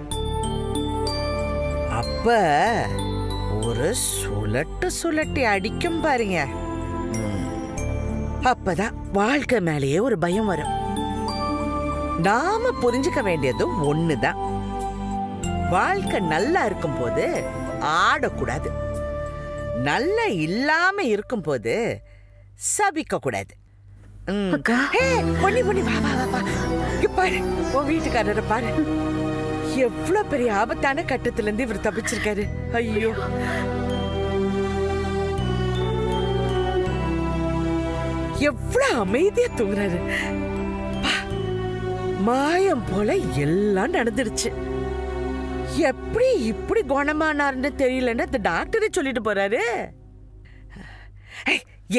அப்ப ஒரு சுழட்டி அடிக்கும் பாருங்க. அப்பதான் வாழ்க்கை மேலேயே ஒரு பயம் வரும். நாம புரிஞ்சுக்க வேண்டியது ஒண்ணுதான். வாழ்க்கை நல்லா இருக்கும் போது ஆடக்கூடாது, நல்லா இல்லாம இருக்கும் போது சபிக்க கூடாது. பொன்னி பொன்னி வா வா வா. இங்க பாரு, உன் வீட்டுக்காரரை பாரு. எவ்வளவு பெரிய ஆபத்தான கட்டத்துல இருந்து இவர் தப்பிச்சிருக்காரு. ஐயோ எவ்வளவு அமைதியா தூங்குறாரு. மாயம் போல எல்லாம் நடந்துடுச்சு. எப்படி இப்படி குணமானாருன்னு தெரியலன்னு அந்த டாக்டரே சொல்லிட்டு போறாரு.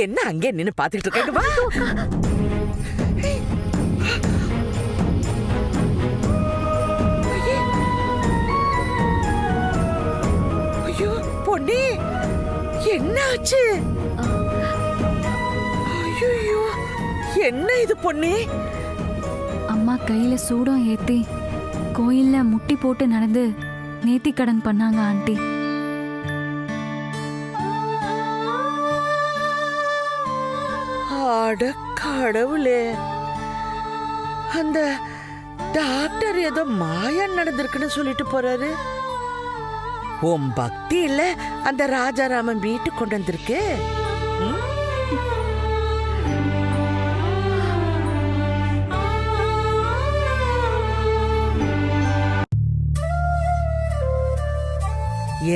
என்ன அங்கே நின்னு பாத்துக்கிட்டு இருக்காங்க? வா. பொன்னி என்னாச்சு? ஐயோ என்ன இது பொன்னி? அம்மா கையில சூடம் ஏத்தி கோயில்ல முட்டி போட்டு நடந்து நேத்தி கடன் பண்ணாங்க ஆண்டி. அட கடவுளே, அந்த டாக்டர் ஏதோ மாயம் நடந்திருக்குன்னு சொல்லிட்டு போறாரு. உன் பக்தி இல்ல அந்த ராஜாராமன் வீட்டுக்கு கொண்டு வந்திருக்கு.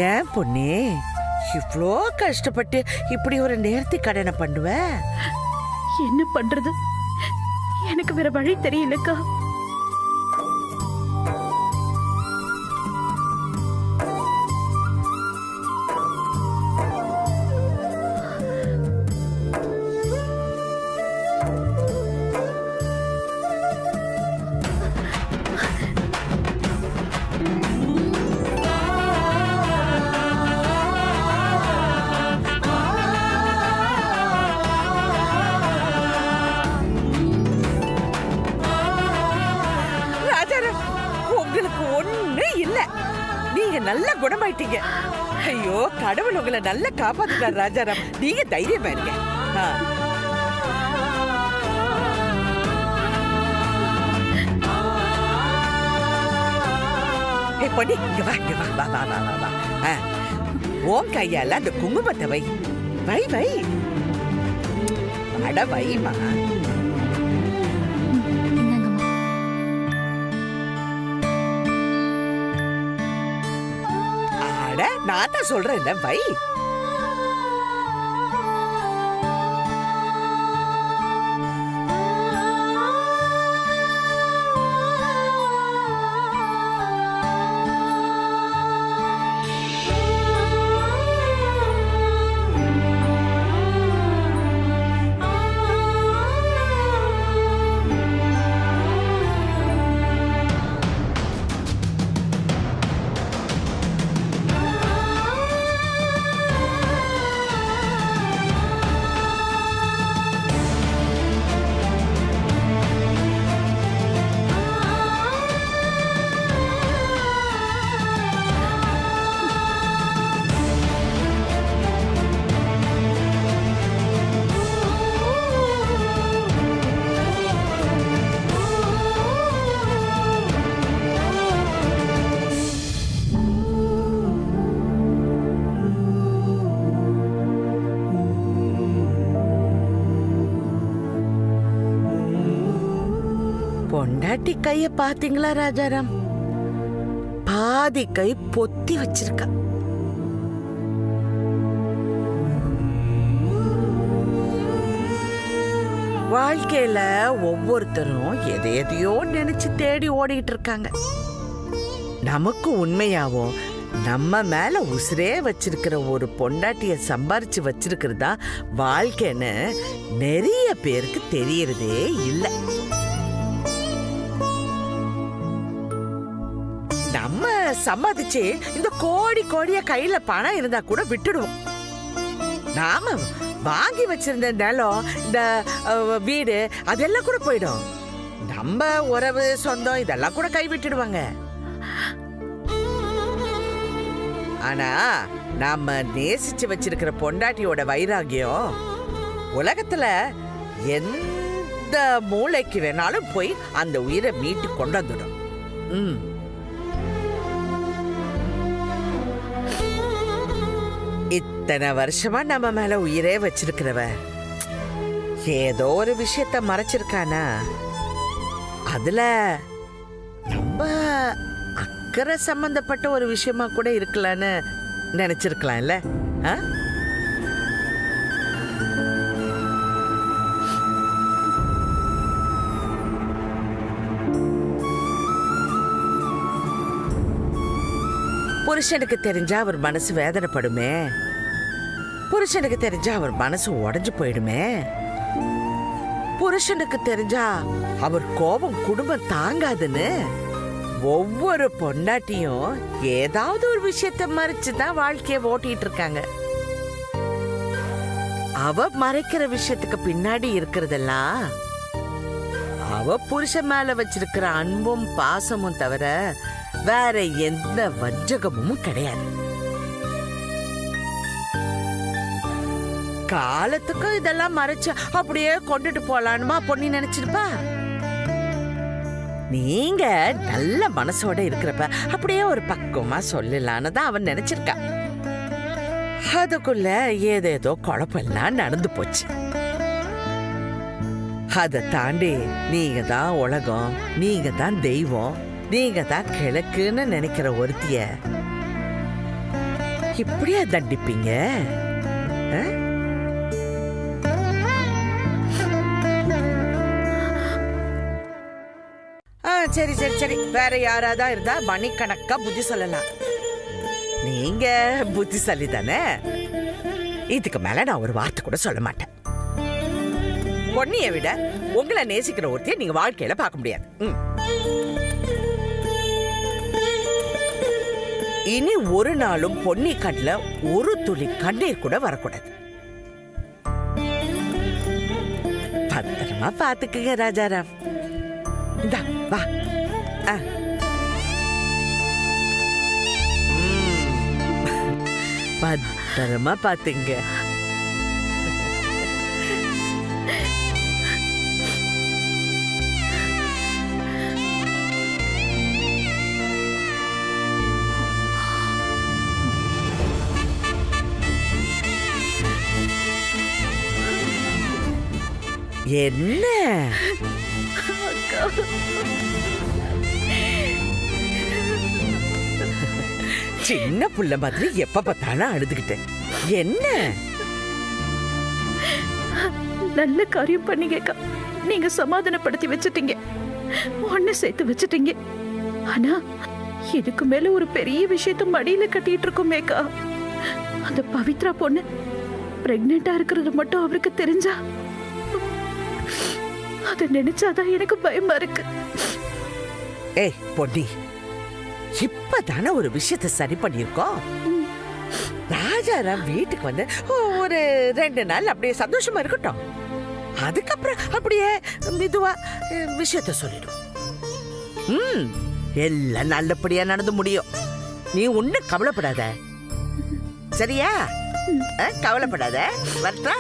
ஏன் பொண்ணே இவ்வளோ கஷ்டப்பட்டு இப்படி ஒரு நேர்த்தி கடனை பண்ணுவ? என்ன பண்றது, எனக்கு வேற வழி தெரியலக்கா. நல்ல குணமாயிட்டீங்க. ஐயோ கடவுள் உங்களை நல்லா காப்பாத்துட்டார் ராஜாராம். நீங்க தைரியமா இருங்க. பொன்னி இங்க வா, இங்க வா, வா, வா, வா, வா, வா. உன் கையால அந்த குங்குமத்தை வை, வை, வை. அட வைமா. நான் தான் சொல்றேன், வை. பொண்டாட்டி கைய பாத்தீங்களா ராஜாராம்? பாதி கை பொத்தி வச்சிருக்கா. வாழ்க்கையில ஒவ்வொருத்தரும் எதையோ நினைச்சு தேடி ஓடிட்டு இருக்காங்க. நமக்கு உண்மையாவோ நம்ம மேல உசுரே வச்சிருக்கிற ஒரு பொண்டாட்டிய சம்பாரிச்சு வச்சிருக்கிறதா வாழ்க்கைன்னு நிறைய பேருக்கு தெரியறதே இல்லை. நம்ம சம்பாதிச்சு இந்த கோடி கோடிய கையில பணம் இருந்தா கூட விட்டுடுவோம். நாம வாங்கி வச்சிருந்த நிலம், இந்த வீடு, அதெல்லாம் கூட போயிடும். நம்ம உறவு சொந்தம் இதெல்லாம் கூட கை விட்டுடுவாங்க. ஆனா நாம நேசிச்சு வச்சிருக்கிற பொண்டாட்டியோட வைராகியம் உலகத்துல எந்த மூளைக்கு வேணாலும் போய் அந்த உயிரை மீட்டு கொண்டு வந்துடும். இத்தனை வருஷமா நம்ம மேல உயிரே வச்சிருக்கிறவ ஏதோ ஒரு விஷயத்த மறைச்சிருக்கானா, அதுல நம்ம அக்கறை சம்பந்தப்பட்ட ஒரு விஷயமா கூட இருக்கலான்னு நினைச்சிருக்கலாம்ல. புருஷனுக்கு தெரிஞ்சா அவர் மனசு வேதனைப்படுமே, புருஷனுக்கு தெரிஞ்சா அவர் மனசு உடைஞ்சு போயிடுமே, புருஷனுக்கு தெரிஞ்சா அவர் கோபம் குடும்பம் தாங்காதுன்னு ஒவ்வொரு பொண்டாட்டியும் ஏதாவது ஒரு விஷயத்த மறைச்சுதான் வாழ்க்கைய ஓட்டிட்டு இருக்காங்க. அவ மறைக்கிற விஷயத்துக்கு பின்னாடி இருக்கிறதெல்லாம் அவ புருஷன் மேல வச்சிருக்கிற அன்பும் பாசமும் தவிர வேற எந்த வஞ்சகமும் கிடையாது. காலத்துக்கும் இதெல்லாம் மறைச்சு அப்படியே கொண்டுட்டு போலான்மா பொண்ணு நினைச்சிருப்பா. நீங்க நல்ல மனசோட இருக்கிறப்ப அப்படியே ஒரு பக்குவமா சொல்லலான்னு தான் அவன் நினைச்சிருக்கா. அதுக்குள்ள ஏதேதோ குழப்பெல்லாம் நடந்து போச்சு. அதை தாண்டி நீங்க தான் உலகம், நீங்க தான் தெய்வம், நீங்க தான் கிழக்குன்னு நினைக்கிற ஒருத்திய இப்படியா தண்டிப்பீங்க? சரி சரி சரி, வேற யாராதான் இருந்தா மணிக்கணக்கா புத்தி சொல்லலாம். நீங்க புத்திசாலி தானே, இதுக்கு மேல நான் ஒரு வார்த்தை கூட சொல்ல மாட்டேன். பொன்னியை விட உங்களை நேசிக்கிற ஒருத்தைய நீங்க வாழ்க்கையில பார்க்க முடியாது. இனி ஒரு நாளும் பொன்னி கண்ணுல ஒரு துளி கண்ணீர் கூட வரக்கூடாது. பத்திரமா பாத்துக்குங்க ராஜாராம். இந்தா வா. பத்திரமா பாத்துங்க. என்ன சின்ன புள்ள மாதிரி எப்ப பார்த்தாலும் அழுதுகிட்டேன். என்ன நல்ல காரியம் பண்ணீங்கக்கா. நீங்க சமாதானப்படுத்தி வச்சுட்டீங்க, ஒண்ணு சேர்த்து வச்சுட்டீங்க. ஆனா இதுக்கு மேல ஒரு பெரிய விஷயத்த மடியில கட்டிட்டு இருக்கோமேக்கா. அந்த பவித்ரா பொண்ணு பிரெக்னெண்டா இருக்கிறது மட்டும் அவருக்கு தெரிஞ்சா, அதை நினைச்சாதான் எனக்கு பயமா இருக்கு. ஏய் பொன்னி, இப்பதானே ஒரு விஷயத்தை சரி பண்ணிருக்கோம். ராஜாராம் வீட்டுக்கு வந்து ஒரு 2 நாள் அப்படியே சந்தோஷமா இருக்கட்டும். அதுக்கப்புறம் அப்படியே மெதுவா விஷயத்த சொல்லிடும். எல்லாம் நல்லபடியா நடந்து முடியும். நீ ஒன்னும் கவலைப்படாத, சரியா? கவலைப்படாத. வரட்டா?